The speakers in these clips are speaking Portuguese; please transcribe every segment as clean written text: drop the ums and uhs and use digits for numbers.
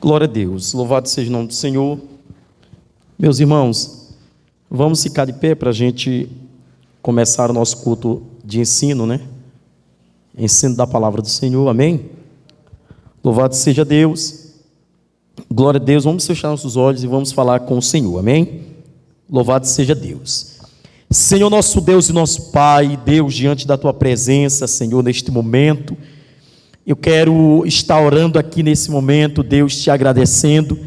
Glória a Deus, louvado seja o nome do Senhor. Meus irmãos, vamos ficar de pé para a gente começar o nosso culto de ensino, né? Ensino da palavra do Senhor, amém? Louvado seja Deus, glória a Deus. Vamos fechar nossos olhos e vamos falar com o Senhor, amém? Louvado seja Deus. Senhor nosso Deus e nosso Pai, Deus, diante da Tua presença, Senhor, neste momento, eu quero estar orando aqui nesse momento, Deus, te agradecendo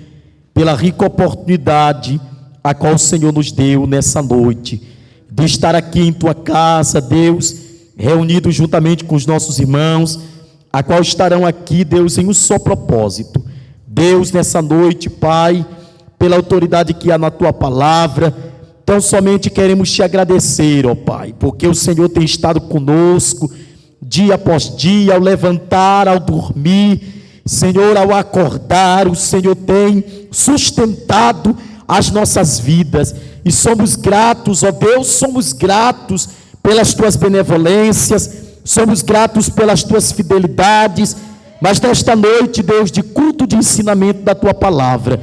pela rica oportunidade a qual o Senhor nos deu nessa noite, de estar aqui em Tua casa, Deus, reunidos juntamente com os nossos irmãos, a qual estarão aqui, Deus, em um só propósito. Deus, nessa noite, Pai, pela autoridade que há na Tua palavra, tão somente queremos te agradecer, ó Pai, porque o Senhor tem estado conosco, dia após dia, ao levantar, ao dormir, Senhor, ao acordar, o Senhor tem sustentado as nossas vidas, e somos gratos, ó Deus, somos gratos pelas Tuas benevolências, somos gratos pelas Tuas fidelidades, mas nesta noite, Deus, de culto de ensinamento da Tua palavra,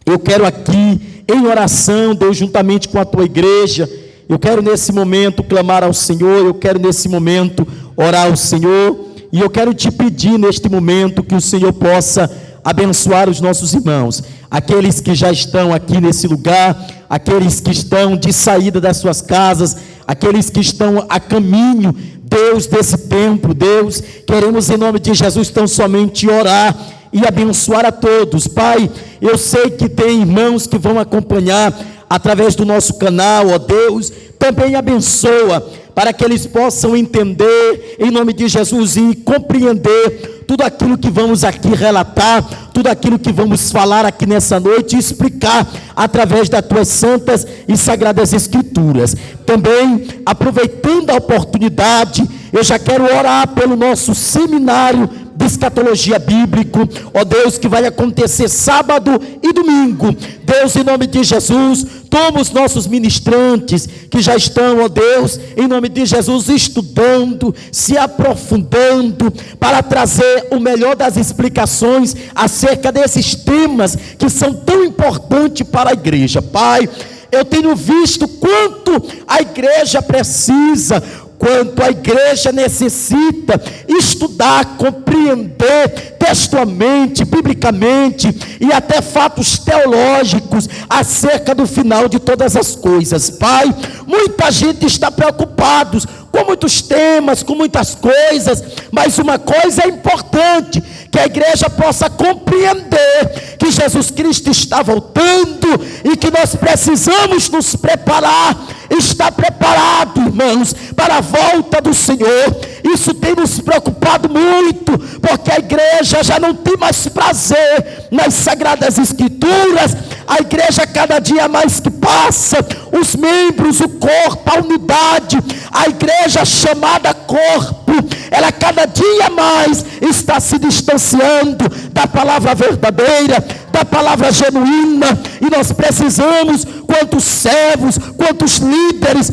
eu quero aqui, em oração, Deus, juntamente com a Tua igreja, eu quero nesse momento clamar ao Senhor, eu quero nesse momento orar ao Senhor, e eu quero te pedir neste momento que o Senhor possa abençoar os nossos irmãos, aqueles que já estão aqui nesse lugar, aqueles que estão de saída das suas casas, aqueles que estão a caminho, Deus, desse templo. Deus, queremos em nome de Jesus tão somente orar e abençoar a todos. Pai, eu sei que tem irmãos que vão acompanhar através do nosso canal, ó Deus, também abençoa, para que eles possam entender, em nome de Jesus, e compreender tudo aquilo que vamos aqui relatar, tudo aquilo que vamos falar aqui nessa noite, e explicar através das Tuas santas e sagradas escrituras. Também, aproveitando a oportunidade, eu já quero orar pelo nosso seminário de escatologia bíblico, ó Deus, que vai acontecer sábado e domingo. Deus, em nome de Jesus, toma os nossos ministrantes que já estão, ó Deus, em nome de Jesus, estudando, se aprofundando, para trazer o melhor das explicações acerca desses temas que são tão importantes para a igreja. Pai, eu tenho visto quanto a igreja precisa, quanto a igreja necessita estudar, compreender textualmente, biblicamente e até fatos teológicos acerca do final de todas as coisas. Pai, muita gente está preocupada com muitos temas, com muitas coisas, mas uma coisa é importante, que a igreja possa compreender que Jesus Cristo está voltando e que nós precisamos nos preparar, estar preparado, irmãos, para a volta do Senhor. Isso tem nos preocupado muito, porque a igreja já não tem mais prazer nas sagradas escrituras. A igreja, cada dia mais que passa, os membros, o corpo, a unidade, a igreja chamada corpo, ela cada dia mais está se distanciando da palavra verdadeira, da palavra genuína, e nós precisamos, quantos servos, quantos líderes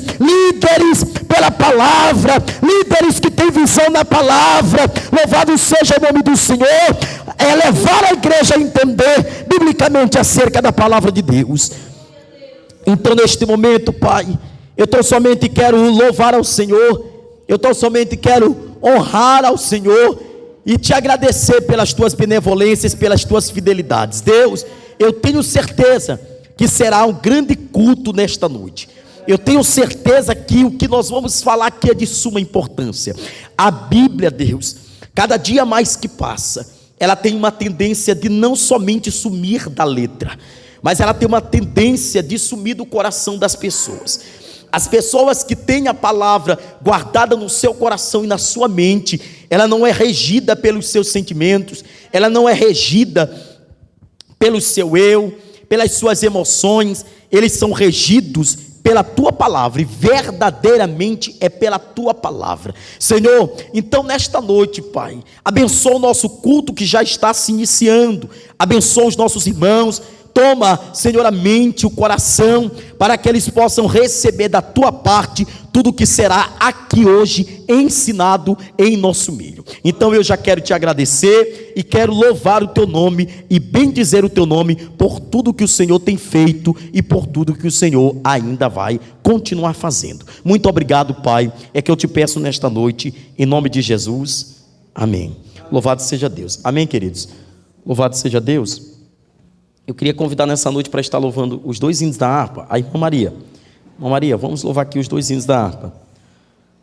pela palavra, líderes que têm visão na palavra, louvado seja o nome do Senhor, é levar a igreja a entender biblicamente acerca da palavra de Deus. Então, neste momento, Pai, eu tão somente quero louvar ao Senhor, eu tão somente quero honrar ao Senhor e te agradecer pelas Tuas benevolências, pelas Tuas fidelidades. Deus, eu tenho certeza que será um grande culto nesta noite. Eu tenho certeza que o que nós vamos falar aqui é de suma importância. A Bíblia, Deus, cada dia mais que passa, ela tem uma tendência de não somente sumir da letra, mas ela tem uma tendência de sumir do coração das pessoas. As pessoas que têm a palavra guardada no seu coração e na sua mente, ela não é regida pelos seus sentimentos, ela não é regida pelo seu eu, pelas suas emoções, eles são regidos pela Tua palavra, e verdadeiramente é pela Tua palavra. Senhor, então nesta noite, Pai, abençoa o nosso culto que já está se iniciando, abençoa os nossos irmãos, toma, Senhor, a mente, o coração, para que eles possam receber da tua parte tudo que será aqui hoje ensinado em nosso meio. Então eu já quero te agradecer e quero louvar o teu nome e bendizer o teu nome por tudo que o Senhor tem feito e por tudo que o Senhor ainda vai continuar fazendo. Muito obrigado, Pai, é que eu te peço nesta noite, em nome de Jesus, amém. Louvado seja Deus, amém, queridos? Louvado seja Deus. Eu queria convidar nessa noite para estar louvando os 2 hinos da harpa, a irmã Maria. Irmã Maria, vamos louvar aqui os 2 hinos da harpa.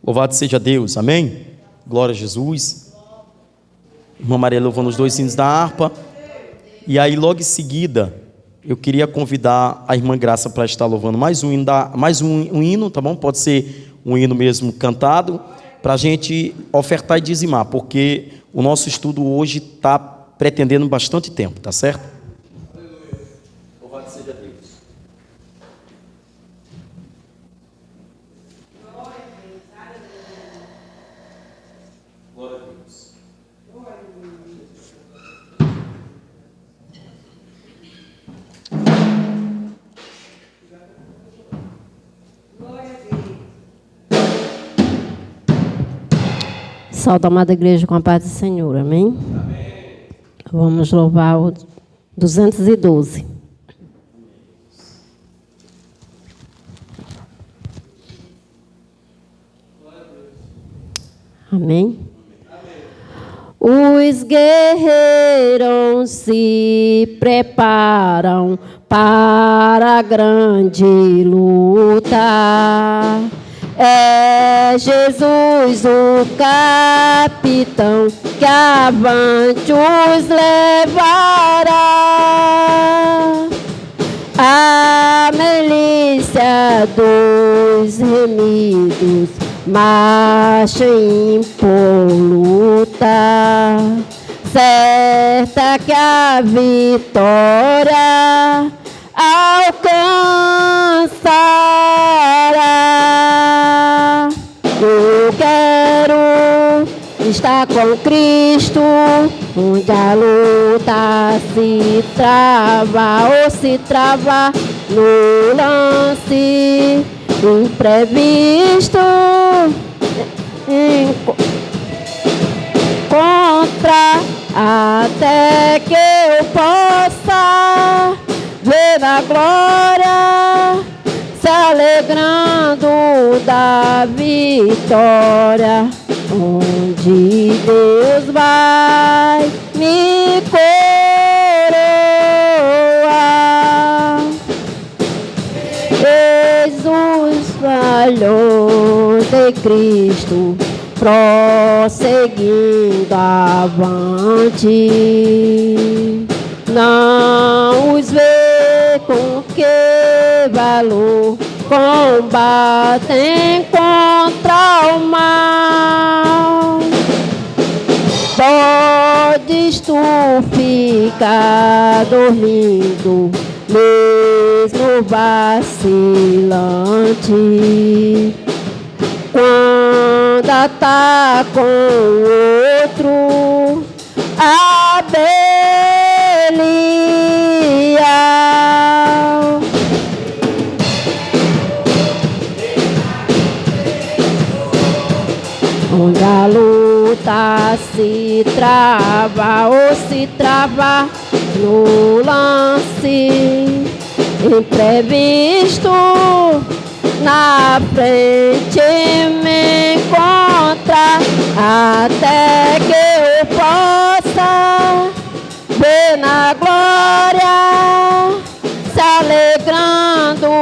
Louvado seja Deus, amém? Glória a Jesus. Irmã Maria louvando os 2 hinos da harpa. E aí logo em seguida, eu queria convidar a irmã Graça para estar louvando mais um hino, tá bom? Pode ser um hino mesmo cantado, para a gente ofertar e dizimar, porque o nosso estudo hoje está pretendendo bastante tempo, tá certo? Louvado seja Deus. Glória a Deus. Salve a amada igreja com a paz do Senhor, amém? Amém. Vamos louvar o 212. Amém? Os guerreiros se preparam para a grande luta. É Jesus o capitão que avante os levará. A milícia dos remidos marcha impoluta, certa que a vitória alcançará. Eu quero estar com Cristo, onde a luta se trava ou se trava no lance imprevisto, contra, até que eu possa ver a glória, se alegrando da vitória, onde Deus vai me coroar. Jesus falhou de Cristo, prosseguindo avante. Não os vê com que valor combatem contra o mal. Podes tu ficar dormindo, mesmo vacilante, quando atacam outro, a Belial. Onde a luta se trava ou se trava no lance imprevisto, na frente me encontra, até que eu possa ver na glória, se alegrando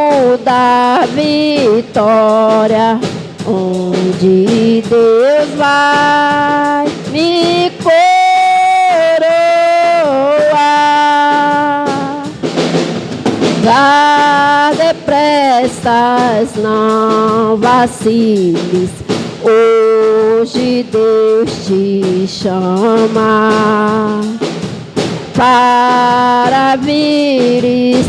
da vitória, onde Deus vai me coroar. Vá depressas, não vaciles, hoje Deus te chama para vires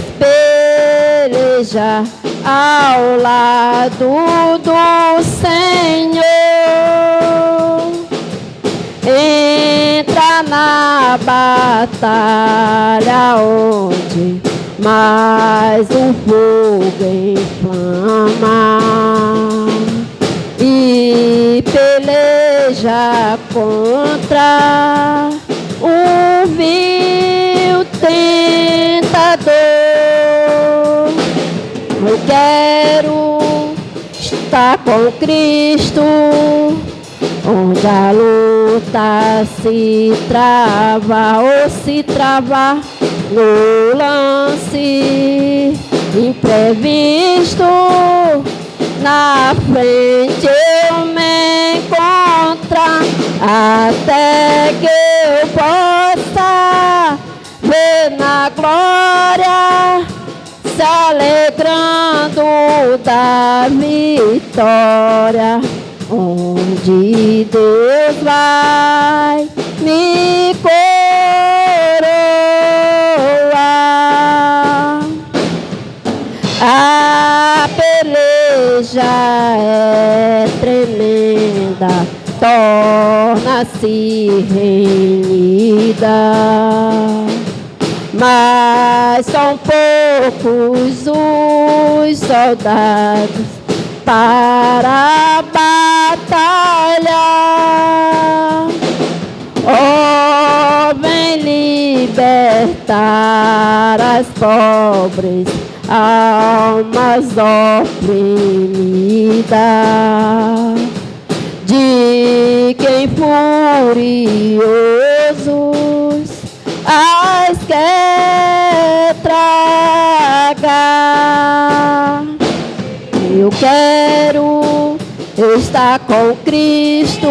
pelejar ao lado do Senhor. Entra na batalha onde mas o fogo inflama e peleja contra o vil tentador. Eu quero estar com Cristo, onde a luta se trava ou se trava no lance imprevisto. Na frente eu me encontro, até que eu possa ver na glória, se alegrando da vitória, onde Deus vai me coroar. A peleja é tremenda, torna-se renhida, mas são poucos os soldados para a batalha. Oh, vem libertar as pobres almas oprimidas, de quem furiosos as quer tragar. Eu quero estar com Cristo,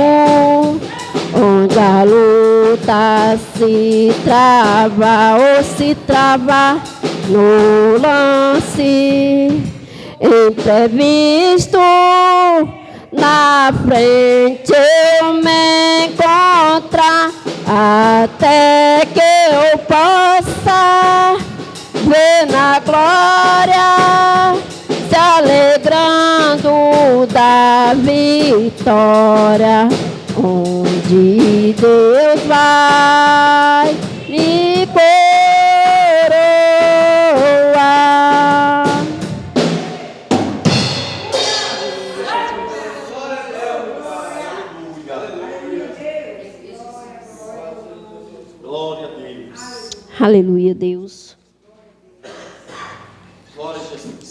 onde a luta se trava ou se trava no lance imprevisto. Na frente eu me encontro, até que eu possa ver na glória, se alegrando da vitória, onde Deus vai me coroar. Glória a Deus. Aleluia, Deus. Glória a Jesus.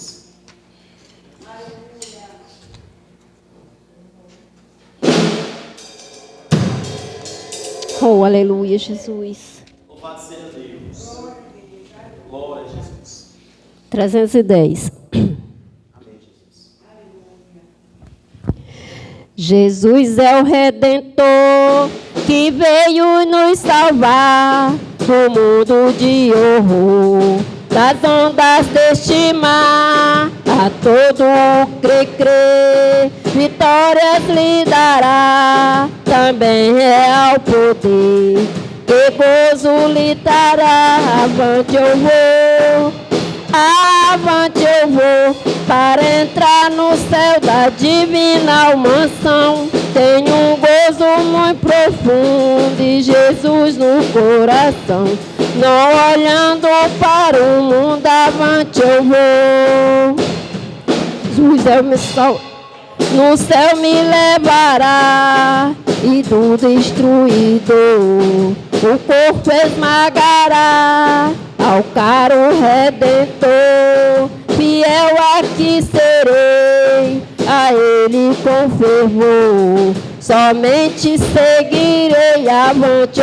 Oh, aleluia, Jesus. Louvado seja Deus. Glória a Jesus. 310. Amém, Jesus. Jesus é o Redentor que veio nos salvar do mundo de horror, das ondas deste mar. A todo crê, vitórias lhe dará. Também é o poder que gozo lhe dará. Avante eu vou para entrar no céu da divina mansão. Tenho um gozo muito profundo e Jesus no coração. Não olhando para o mundo, avante eu vou. Jesus é o meu sol, no céu me levará, e do destruidor o corpo esmagará. Ao caro Redentor, fiel aqui serei, a Ele com fervor somente seguirei. Avante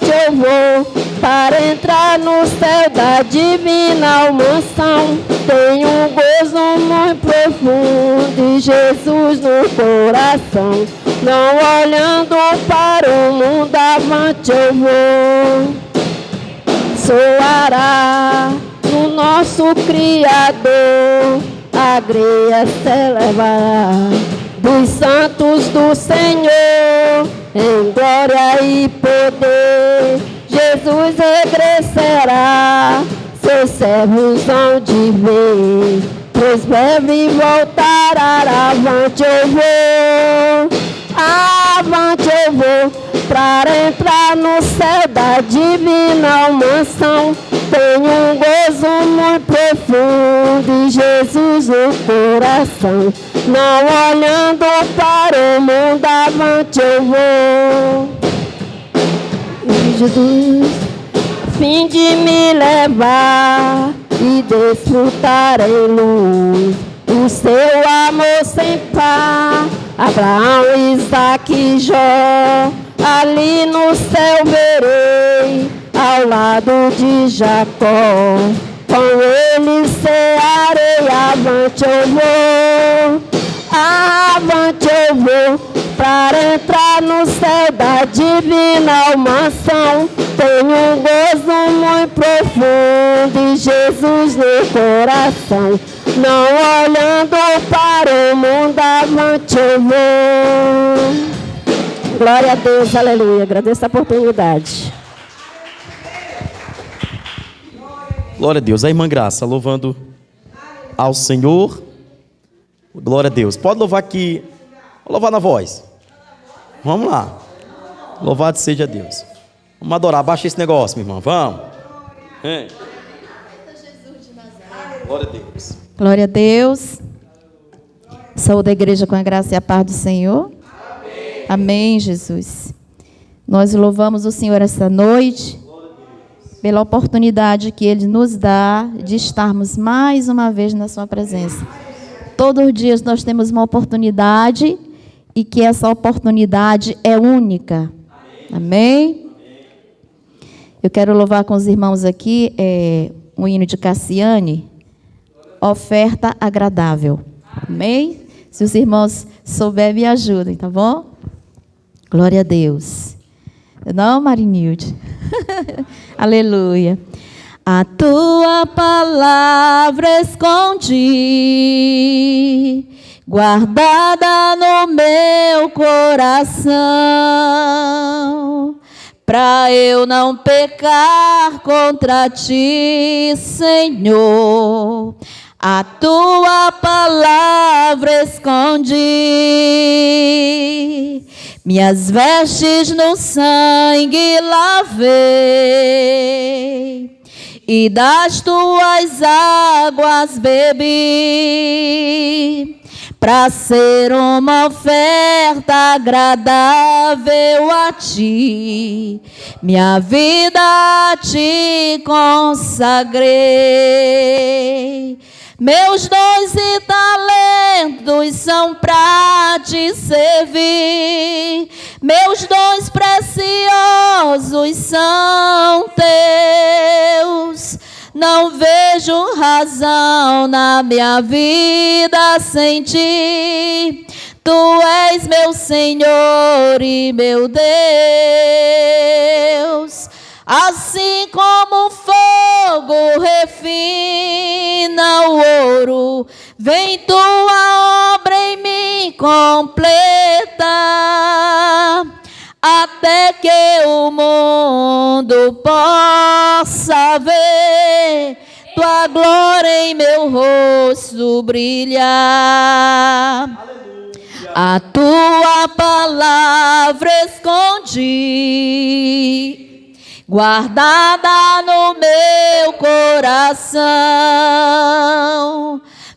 eu vou para entrar no céu da divina mansão. Tenho um gozo muito profundo e Jesus no coração. Não olhando para o mundo, avante eu vou. Soará no nosso Criador, a greia se elevará dos santos do Senhor, em glória e poder. Jesus regressará, seus servos hão de ver, pois breve voltará. Avante eu vou para entrar no céu da divina mansão. Tenho um gozo muito profundo e Jesus no coração. Não olhando para o mundo, avante eu vou. E Jesus, a fim de me levar e desfrutar em luz o seu amor sem par. Abraão, Isaque e Jó, ali no céu verei, ao lado de Jacó, com ele cearei. Avante eu vou, avante eu vou, para entrar no céu da divina mansão. Tenho um gozo muito profundo e Jesus no coração. Não olhando para o mundo, avante eu vou. Glória a Deus, aleluia. Agradeço a oportunidade. Glória a Deus. A irmã Graça, louvando ao Senhor. Glória a Deus. Pode louvar aqui. Vou louvar na voz. Vamos lá. Louvado seja Deus. Vamos adorar. Baixa esse negócio, minha irmã. Vamos. Glória a Deus. Glória a Deus. Saúde a igreja com a graça e a paz do Senhor. Amém. Amém, Jesus. Nós louvamos o Senhor esta noite pela oportunidade que Ele nos dá de estarmos mais uma vez na sua presença. Todos os dias nós temos uma oportunidade e que essa oportunidade é única. Amém? Eu quero louvar com os irmãos aqui um hino de Cassiane, Oferta Agradável. Amém? Se os irmãos souberem, me ajudem, tá bom? Glória a Deus. Não, Marinilde? Aleluia. A tua palavra escondi, guardada no meu coração, pra eu não pecar contra ti, Senhor. A tua palavra escondi, minhas vestes no sangue lavei, e das tuas águas bebi, para ser uma oferta agradável a ti, minha vida a ti consagrei. Meus dons e talentos são para te servir, meus dons preciosos são teus. Não vejo razão na minha vida sem ti. Tu és meu Senhor e meu Deus. Assim como o fogo refina o ouro, vem tua obra em mim completa, até que o mundo possa ver tua glória em meu rosto brilhar. A tua palavra escondi, guardada no meu coração,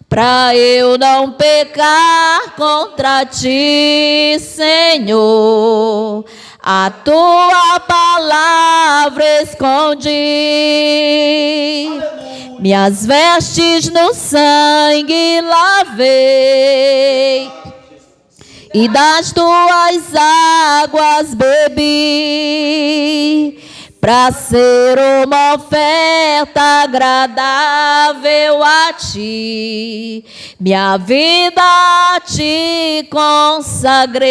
pra eu não pecar contra ti, Senhor. A tua palavra escondi, minhas vestes no sangue lavei, e das tuas águas bebi, para ser uma oferta agradável a ti, minha vida a ti consagrei.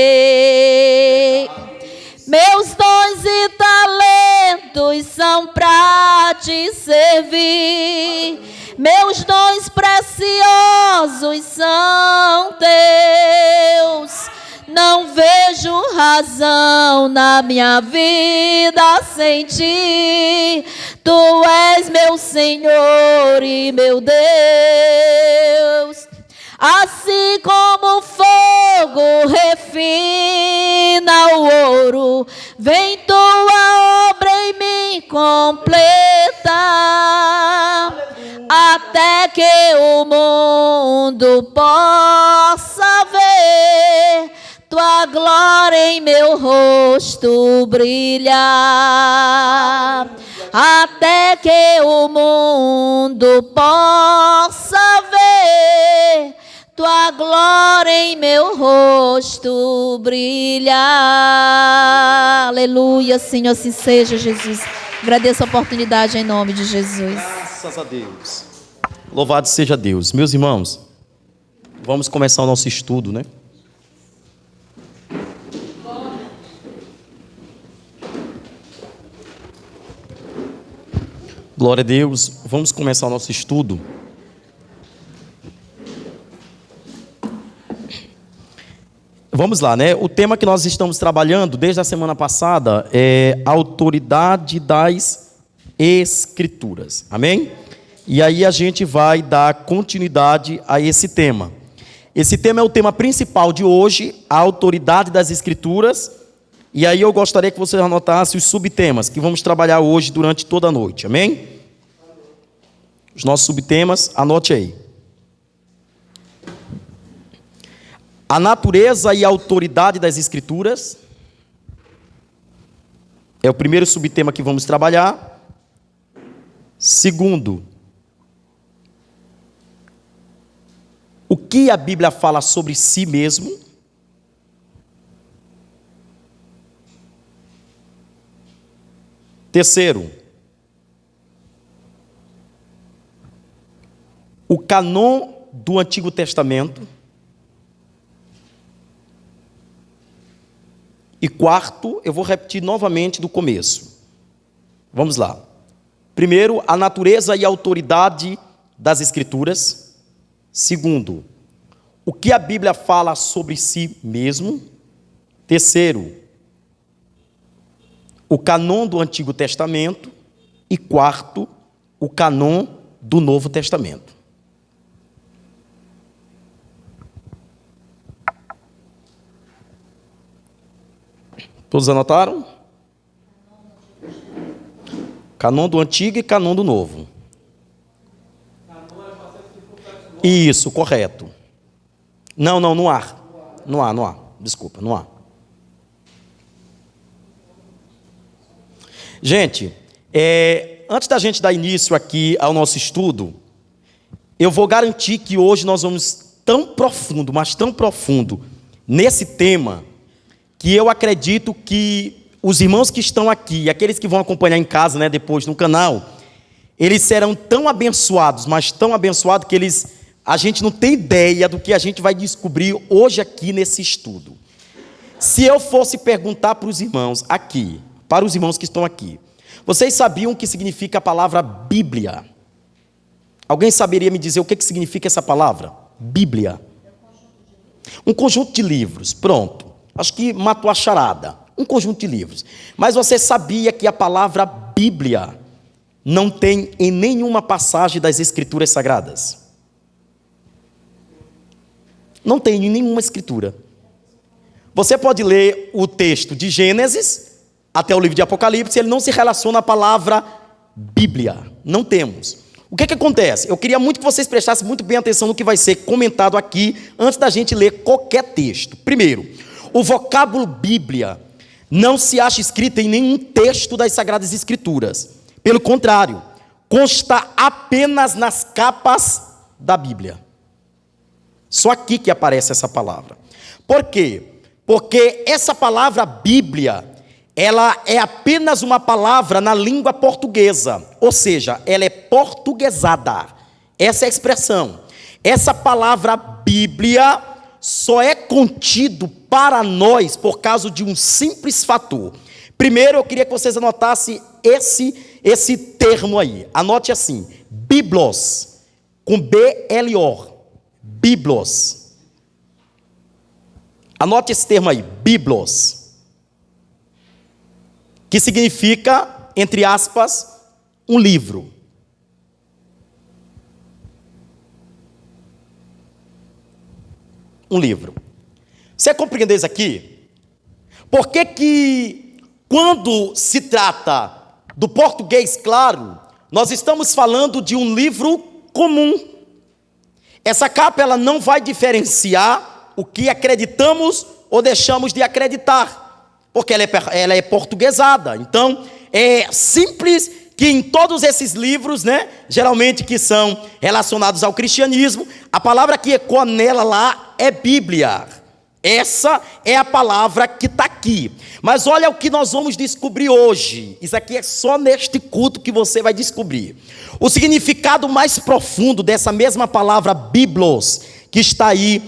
Meus dons e talentos são para te servir, meus dons preciosos são teus. Não vejo razão na minha vida sem ti. Tu és meu Senhor e meu Deus. Assim como o fogo refina o ouro, vem tua completa, até que o mundo possa ver tua glória em meu rosto brilhar, até que o mundo possa ver tua glória em meu rosto brilhar. Aleluia, Senhor, assim seja, Jesus. Agradeço a oportunidade em nome de Jesus. Graças a Deus. Louvado seja Deus. Meus irmãos, vamos começar o nosso estudo, né? Glória a Deus. Vamos começar o nosso estudo. Vamos lá, né? O tema que nós estamos trabalhando desde a semana passada é a autoridade das Escrituras. Amém? E aí a gente vai dar continuidade a esse tema. Esse tema é o tema principal de hoje, a autoridade das Escrituras. E aí eu gostaria que você anotasse os subtemas que vamos trabalhar hoje durante toda a noite. Amém? Os nossos subtemas, anote aí. A natureza e a autoridade das Escrituras é o primeiro subtema que vamos trabalhar. Segundo, o que a Bíblia fala sobre si mesmo. Terceiro, o cânon do Antigo Testamento. E quarto, eu vou repetir novamente do começo. Vamos lá. Primeiro, a natureza e a autoridade das Escrituras. Segundo, o que a Bíblia fala sobre si mesmo. Terceiro, o cânon do Antigo Testamento. E quarto, o cânon do Novo Testamento. Todos anotaram? Cânon do Antigo e cânon do Novo. Isso, correto. Não há. Não há. Desculpa, não há. Gente, antes da gente dar início aqui ao nosso estudo, eu vou garantir que hoje nós vamos tão profundo, mas tão profundo, nesse tema, que eu acredito que os irmãos que estão aqui, aqueles que vão acompanhar em casa, né, depois no canal, eles serão tão abençoados, mas tão abençoados que a gente não tem ideia do que a gente vai descobrir hoje aqui nesse estudo. Se eu fosse perguntar para os irmãos aqui, para os irmãos que estão aqui, vocês sabiam o que significa a palavra Bíblia? Alguém saberia me dizer o que significa essa palavra? Bíblia. Um conjunto de livros, pronto. Acho que matou a charada. Um conjunto de livros. Mas você sabia que a palavra Bíblia não tem em nenhuma passagem das Escrituras Sagradas? Não tem em nenhuma escritura. Você pode ler o texto de Gênesis até o livro de Apocalipse, ele não se relaciona à palavra Bíblia. Não temos. O que acontece? Eu queria muito que vocês prestassem muito bem atenção no que vai ser comentado aqui, antes da gente ler qualquer texto. Primeiro, o vocábulo Bíblia não se acha escrito em nenhum texto das Sagradas Escrituras. Pelo contrário, consta apenas nas capas da Bíblia. Só aqui que aparece essa palavra. Por quê? Porque essa palavra Bíblia, ela é apenas uma palavra na língua portuguesa. Ou seja, ela é portuguesada. Essa é a expressão. Essa palavra Bíblia só é contido para nós por causa de um simples fator. Primeiro, eu queria que vocês anotassem esse termo aí. Anote assim, Biblos, com B-L-O, Biblos. Anote esse termo aí, Biblos, que significa, entre aspas, um livro. Um livro. Você compreendeu isso aqui? Por que quando se trata do português claro, nós estamos falando de um livro comum. Essa capa ela não vai diferenciar o que acreditamos ou deixamos de acreditar, porque ela é portuguesada. Então, é simples que em todos esses livros, geralmente que são relacionados ao cristianismo, a palavra que ecoa nela lá é Bíblia. Essa é a palavra que está aqui. Mas olha o que nós vamos descobrir hoje. Isso aqui é só neste culto que você vai descobrir. O significado mais profundo dessa mesma palavra biblos, que está aí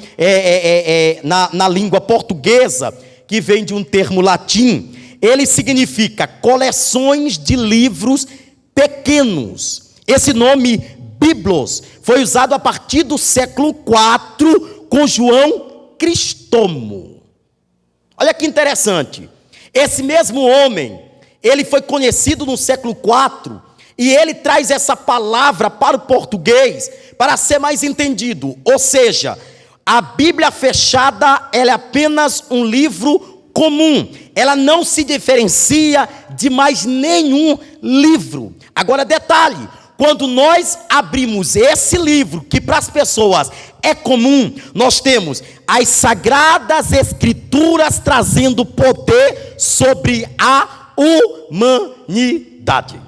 na língua portuguesa, que vem de um termo latim, ele significa coleções de livros pequenos. Esse nome biblos foi usado a partir do século IV com João Cristóstomo. Olha que interessante. Esse mesmo homem, ele foi conhecido no século IV e ele traz essa palavra para o português para ser mais entendido. Ou seja, a Bíblia fechada, ela é apenas um livro comum. Ela não se diferencia de mais nenhum livro. Agora, detalhe. Quando nós abrimos esse livro, que para as pessoas é comum, nós temos as Sagradas Escrituras trazendo poder sobre a humanidade.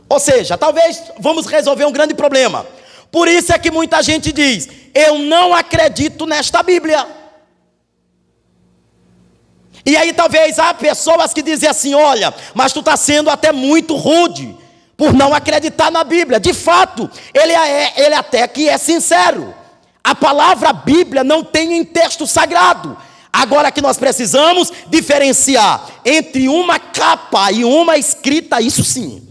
Ou seja, talvez vamos resolver um grande problema. Por isso é que muita gente diz: eu não acredito nesta Bíblia. E aí talvez há pessoas que dizem assim: olha, mas tu está sendo até muito rude por não acreditar na Bíblia. De fato, ele até que é sincero. A palavra Bíblia não tem em texto sagrado. Agora que nós precisamos diferenciar entre uma capa e uma escrita, isso sim.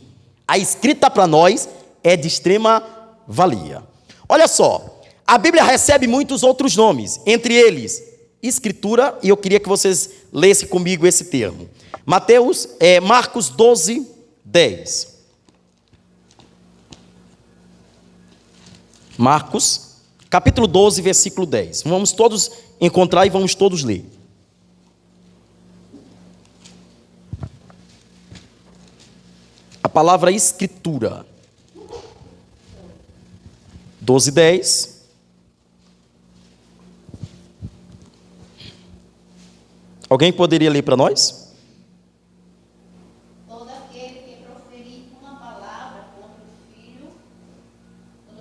A escrita para nós é de extrema valia. Olha só, a Bíblia recebe muitos outros nomes, entre eles Escritura, e eu queria que vocês lessem comigo esse termo. Marcos 12, 10. Marcos, capítulo 12, versículo 10. Vamos todos encontrar e vamos todos ler. A palavra Escritura. 12, 10. Alguém poderia ler para nós? Todo aquele que proferir uma palavra contra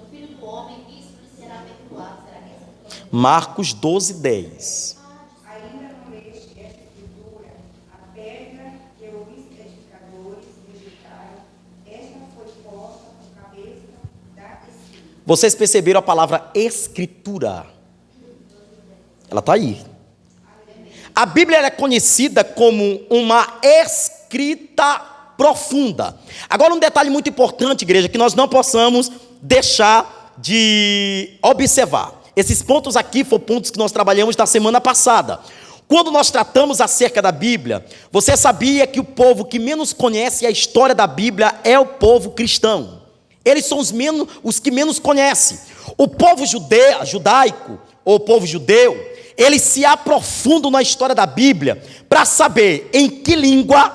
o filho do homem, isso lhe será perdoado. Será que essa? Marcos 12, 10. Ainda não leste esta escritura, a pedra que os edificadores rejeitaram, esta foi posta por cabeça da escritura. Vocês perceberam a palavra escritura? Ela está aí. A Bíblia é conhecida como uma escrita profunda. Agora, um detalhe muito importante, igreja, que nós não possamos deixar de observar. Esses pontos aqui foram pontos que nós trabalhamos na semana passada. Quando nós tratamos acerca da Bíblia, você sabia que o povo que menos conhece a história da Bíblia é o povo cristão. Eles são os que menos conhecem. O povo judaico, ou o povo judeu, eles se aprofundam na história da Bíblia para saber em que língua,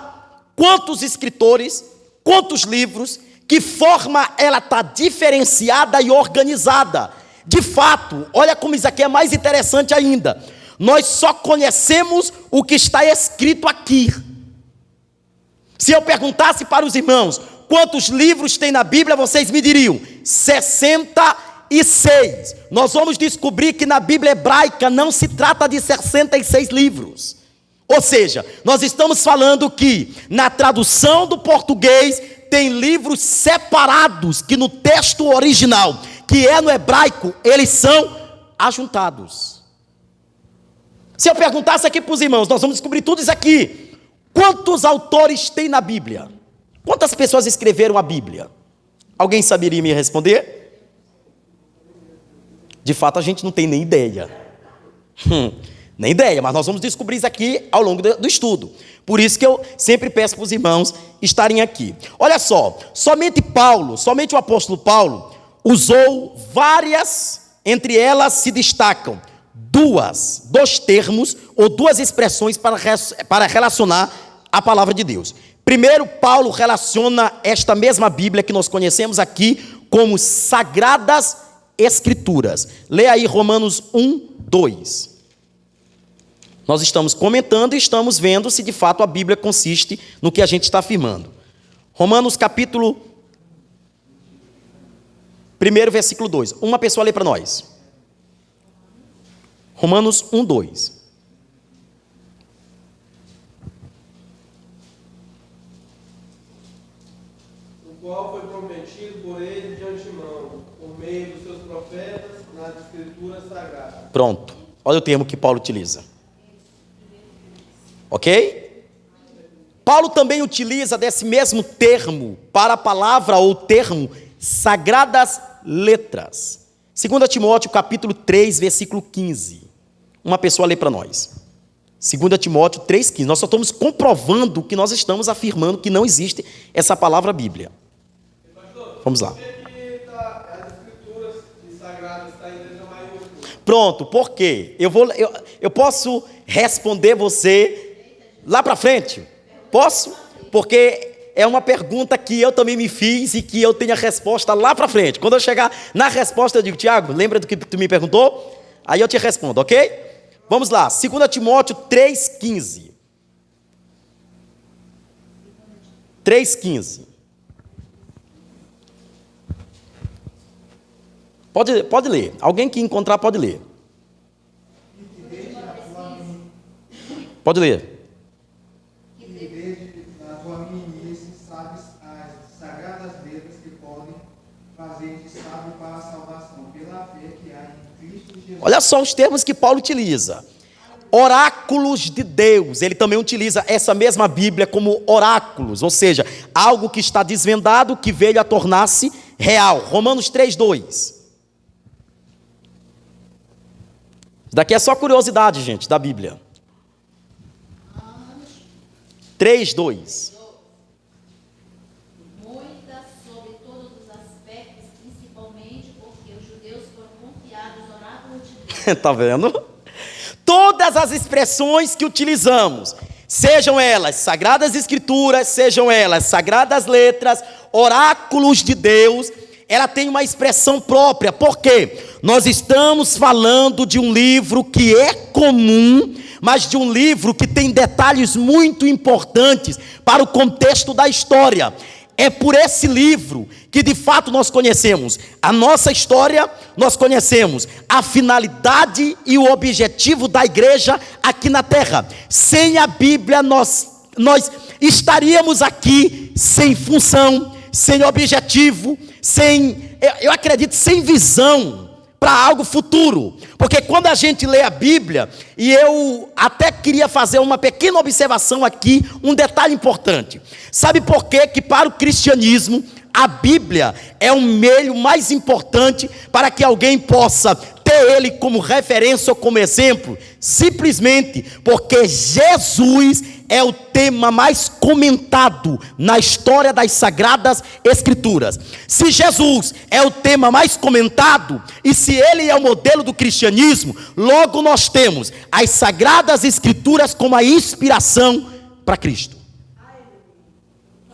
quantos escritores, quantos livros, que forma ela está diferenciada e organizada. De fato, olha como isso aqui é mais interessante ainda. Nós só conhecemos o que está escrito aqui. Se eu perguntasse para os irmãos quantos livros tem na Bíblia, vocês me diriam 66. Nós vamos descobrir que na Bíblia hebraica não se trata de 66 livros. Ou seja, nós estamos falando que na tradução do português tem livros separados que no texto original, que é no hebraico, eles são ajuntados. Se eu perguntasse aqui para os irmãos, nós vamos descobrir tudo isso aqui. Quantos autores tem na Bíblia? Quantas pessoas escreveram a Bíblia? Alguém saberia me responder? De fato, a gente não tem nem ideia. Nem ideia, mas nós vamos descobrir isso aqui ao longo do estudo. Por isso que eu sempre peço para os irmãos estarem aqui. Olha só, somente o apóstolo Paulo, usou várias, entre elas se destacam dois termos ou duas expressões para relacionar a palavra de Deus. Primeiro, Paulo relaciona esta mesma Bíblia que nós conhecemos aqui como Sagradas Escrituras. Leia aí Romanos 1, 2. Nós estamos comentando e estamos vendo se de fato a Bíblia consiste no que a gente está afirmando. Romanos capítulo 1, versículo 2. Uma pessoa lê para nós. Romanos 1, 2. O qual foi prometido por ele de antemão, por meio dos seus profetas, nas escrituras sagradas. Pronto. Olha o termo que Paulo utiliza. Ok? Paulo também utiliza desse mesmo termo para a palavra ou termo sagradas letras. 2 Timóteo capítulo 3, versículo 15. Uma pessoa lê para nós. 2 Timóteo 3,15. Nós só estamos comprovando que nós estamos afirmando que não existe essa palavra Bíblia. Vamos lá. Por que as escrituras sagradas estão em letra maiúscula? Pronto, por quê? Eu posso responder você lá para frente? Posso? Porque é uma pergunta que eu também me fiz e que eu tenho a resposta lá para frente. Quando eu chegar na resposta, eu digo, Tiago, lembra do que tu me perguntou? Aí eu te respondo, ok? Vamos lá, 2 Timóteo 3,15. 3,15. Pode ler. Alguém que encontrar pode ler. Pode ler. Que desde a tua meninice sabes as sagradas letras que podem fazer-te sábio para a salvação, pela fé que há em Cristo Jesus. Olha só os termos que Paulo utiliza. Oráculos de Deus. Ele também utiliza essa mesma Bíblia como oráculos, ou seja, algo que está desvendado, que veio a tornar-se real. Romanos 3,2. Isso daqui é só curiosidade, gente, da Bíblia. 3:2. Muitas sobre todos os aspectos, principalmente porque os judeus foram confiados ao oráculo de Deus. Tá vendo? Todas as expressões que utilizamos, sejam elas sagradas escrituras, sejam elas sagradas letras, oráculos de Deus, ela tem uma expressão própria. Por quê? Nós estamos falando de um livro que é comum, mas de um livro que tem detalhes muito importantes para o contexto da história. É por esse livro que de fato nós conhecemos a nossa história, nós conhecemos a finalidade e o objetivo da igreja aqui na terra. Sem a Bíblia nós estaríamos aqui sem função, sem objetivo, eu acredito, sem visão para algo futuro. Porque quando a gente lê a Bíblia, e eu até queria fazer uma pequena observação aqui, um detalhe importante. Sabe por quê que para o cristianismo a Bíblia é o meio mais importante para que alguém possa ter ele como referência ou como exemplo? Simplesmente porque Jesus é o tema mais comentado na história das Sagradas Escrituras. Se Jesus é o tema mais comentado, e se ele é o modelo do cristianismo, logo nós temos as Sagradas Escrituras como a inspiração para Cristo.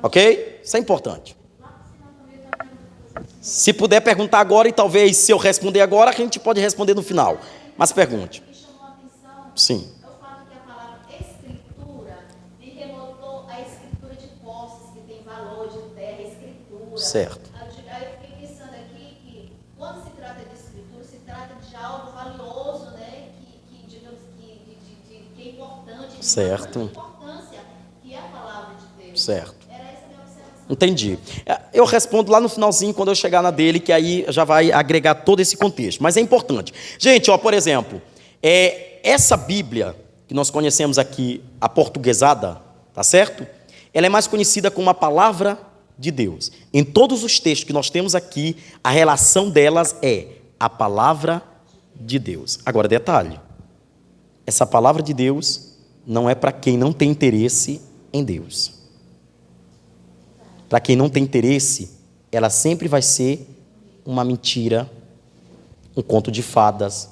Ok? Isso é importante. Se puder perguntar agora, e talvez se eu responder agora, a gente pode responder no final. Mas pergunte. Me chamou a atenção Sim. é o fato que a palavra escritura me remontou à escritura de posses, que tem valor, de terra, escritura. Certo. Aí eu fiquei pensando aqui que quando se trata de escritura, se trata de algo valioso, né? Que digamos que é importante, de Certo. uma importância, que é a palavra de Deus. Certo. Era essa a minha observação. Entendi. Eu respondo lá no finalzinho, quando eu chegar na dele, que aí já vai agregar todo esse contexto. Mas é importante. Gente, por exemplo, essa Bíblia que nós conhecemos aqui, a portuguesada, tá certo? Ela é mais conhecida como a palavra de Deus. Em todos os textos que nós temos aqui, a relação delas é a palavra de Deus. Agora, detalhe. Essa palavra de Deus não é para quem não tem interesse em Deus. Para quem não tem interesse, ela sempre vai ser uma mentira, um conto de fadas,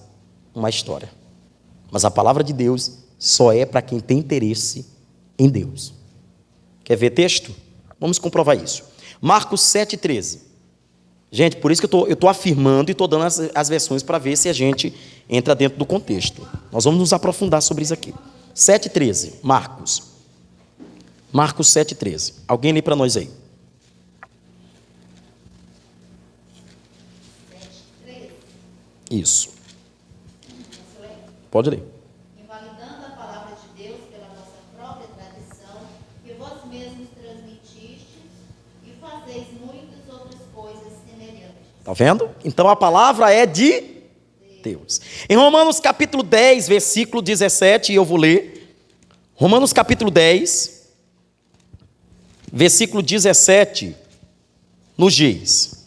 uma história. Mas a palavra de Deus só é para quem tem interesse em Deus. Quer ver texto? Vamos comprovar isso. Marcos 7,13. Gente, por isso que eu estou afirmando e estou dando as versões para ver se a gente entra dentro do contexto. Nós vamos nos aprofundar sobre isso aqui. 7,13, Marcos. Marcos 7,13. Alguém lê para nós aí. 7:13. Isso. Pode ler. Invalidando a palavra de Deus pela vossa própria tradição, que vós mesmos transmitistes, e fazeis muitas outras coisas semelhantes. Está vendo? Então a palavra é de Deus. Em Romanos capítulo 10, versículo 17, eu vou ler. Romanos capítulo 10, versículo 17, nos diz: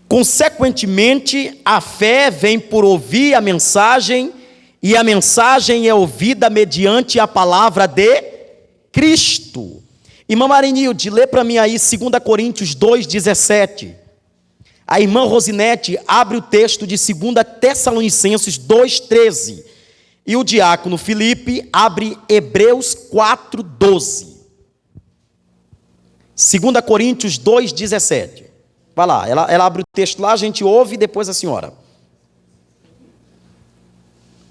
consequentemente, a fé vem por ouvir a mensagem, e a mensagem é ouvida mediante a palavra de Cristo. Irmã Marinilde, lê para mim aí 2 Coríntios 2,17. A irmã Rosinete abre o texto de 2 Tessalonicenses 2,13. E o diácono Felipe abre Hebreus 4,12. 2 Coríntios 2,17. Vai lá, ela abre o texto lá, a gente ouve e depois a senhora.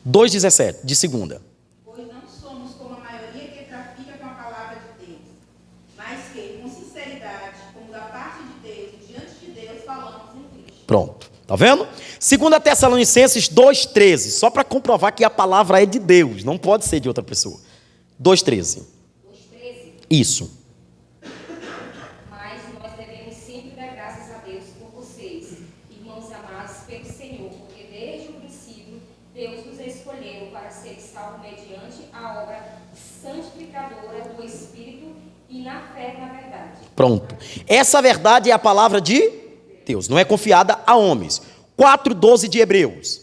2,17, de segunda. Pois não somos como a maioria que trafica com a palavra de Deus, mas que, com sinceridade, como da parte de Deus e diante de Deus, falamos em Cristo. Pronto, tá vendo? 2 Tessalonicenses 2,13, só para comprovar que a palavra é de Deus, não pode ser de outra pessoa. 2,13. 2:13. Isso. Mas nós devemos sempre dar graças a Deus por vocês, irmãos amados pelo Senhor, porque desde o princípio Deus nos escolheu para ser salvos mediante a obra santificadora do Espírito e na fé na verdade. Pronto. Essa verdade é a palavra de Deus, não é confiada a homens. 4,12 de Hebreus.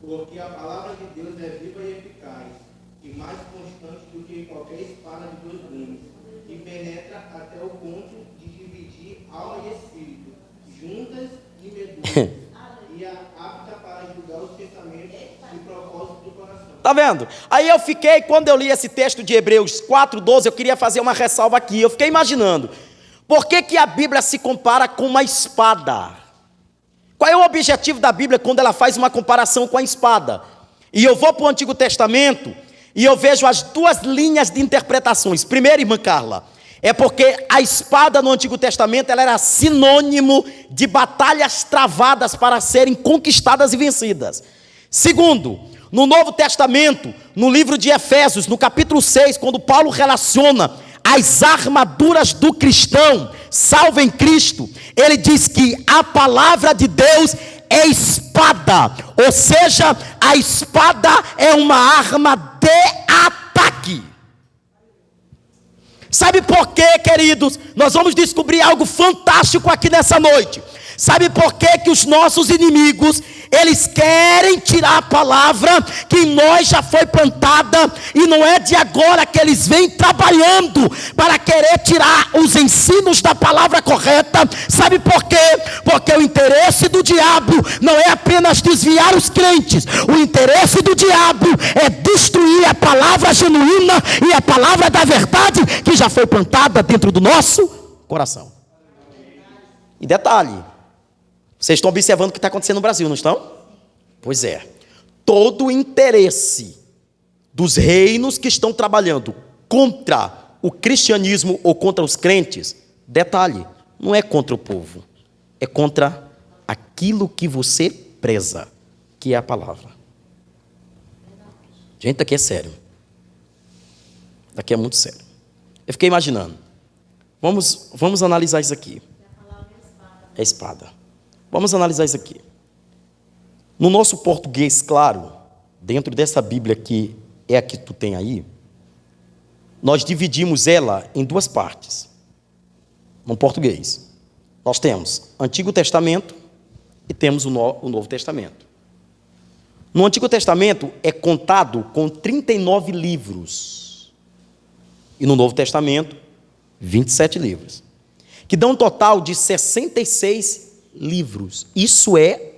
Porque a palavra de Deus é viva e eficaz, e mais constante do que qualquer espada de dois gumes, e penetra até o ponto de dividir alma e espírito, juntas e medulas, e é apta para julgar os pensamentos e propósitos do coração. Tá vendo? Aí eu fiquei, quando eu li esse texto de Hebreus 4,12, eu queria fazer uma ressalva aqui. Eu fiquei imaginando, por que a Bíblia se compara com uma espada? Qual é o objetivo da Bíblia quando ela faz uma comparação com a espada? E eu vou para o Antigo Testamento e eu vejo as duas linhas de interpretações. Primeiro, irmã Carla, é porque a espada no Antigo Testamento ela era sinônimo de batalhas travadas para serem conquistadas e vencidas. Segundo, no Novo Testamento, no livro de Efésios, no capítulo 6, quando Paulo relaciona as armaduras do cristão, salvo em Cristo, ele diz que a palavra de Deus é espada, ou seja, a espada é uma arma de ataque. Sabe por quê, queridos? Nós vamos descobrir algo fantástico aqui nessa noite. Sabe por quê que os nossos inimigos, eles querem tirar a palavra que em nós já foi plantada, e não é de agora que eles vêm trabalhando para querer tirar os ensinos da palavra correta. Sabe por quê? Porque o interesse do diabo não é apenas desviar os crentes, o interesse do diabo é destruir a palavra genuína e a palavra da verdade que já foi plantada dentro do nosso coração. E detalhe, vocês estão observando o que está acontecendo no Brasil, não estão? Pois é. Todo o interesse dos reinos que estão trabalhando contra o cristianismo ou contra os crentes, detalhe, não é contra o povo, é contra aquilo que você preza, que é a palavra. Gente, daqui é sério. Daqui é muito sério. Eu fiquei imaginando. Vamos analisar isso aqui. É espada. Vamos analisar isso aqui. No nosso português, claro, dentro dessa Bíblia que é a que tu tem aí, nós dividimos ela em duas partes. No português, nós temos Antigo Testamento e temos o Novo Testamento. No Antigo Testamento é contado com 39 livros. E no Novo Testamento, 27 livros. Que dá um total de 66 livros. Isso é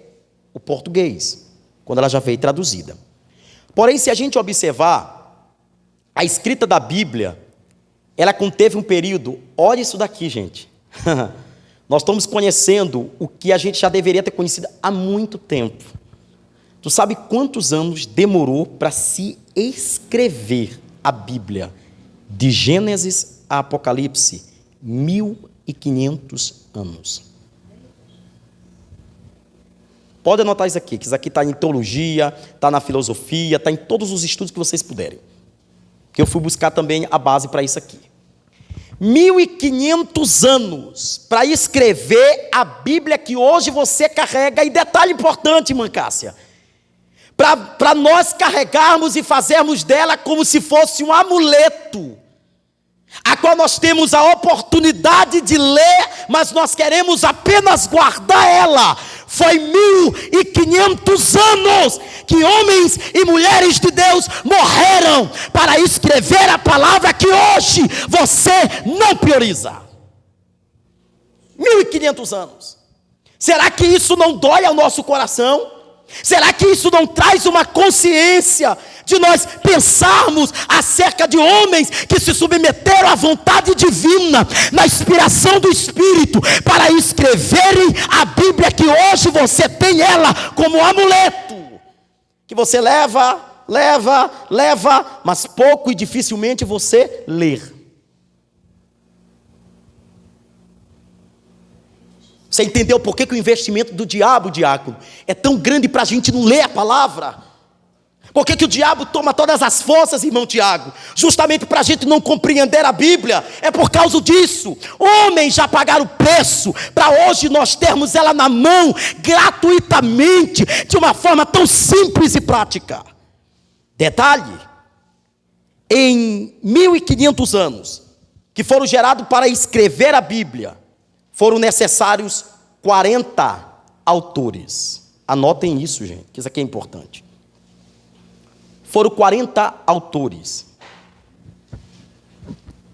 o português, quando ela já veio traduzida. Porém, se a gente observar a escrita da Bíblia, ela conteve um período, olha isso daqui, gente. Nós estamos conhecendo o que a gente já deveria ter conhecido há muito tempo. Tu sabe quantos anos demorou para se escrever a Bíblia? De Gênesis a Apocalipse, 1500 anos. Pode anotar isso aqui, que isso aqui está em teologia, está na filosofia, está em todos os estudos que vocês puderem. Que eu fui buscar também a base para isso aqui. 1500 anos para escrever a Bíblia que hoje você carrega. E detalhe importante, irmã Cássia, para nós carregarmos e fazermos dela como se fosse um amuleto, a qual nós temos a oportunidade de ler, mas nós queremos apenas guardar ela. Foi 1500 anos que homens e mulheres de Deus morreram para escrever a palavra que hoje você não prioriza. 1500 anos. Será que isso não dói ao nosso coração? Será que isso não traz uma consciência de nós pensarmos acerca de homens que se submeteram à vontade divina, na inspiração do Espírito, para escreverem a Bíblia que hoje você tem ela como um amuleto, que você leva, mas pouco e dificilmente você lê. Você entendeu por que o investimento do diabo, diácono, é tão grande para a gente não ler a palavra? Por que o diabo toma todas as forças, irmão Tiago? Justamente para a gente não compreender a Bíblia. É por causa disso. Homens já pagaram o preço para hoje nós termos ela na mão, gratuitamente, de uma forma tão simples e prática. Detalhe, em 1500 anos, que foram gerados para escrever a Bíblia, foram necessários 40 autores. Anotem isso, gente, que isso aqui é importante. Foram 40 autores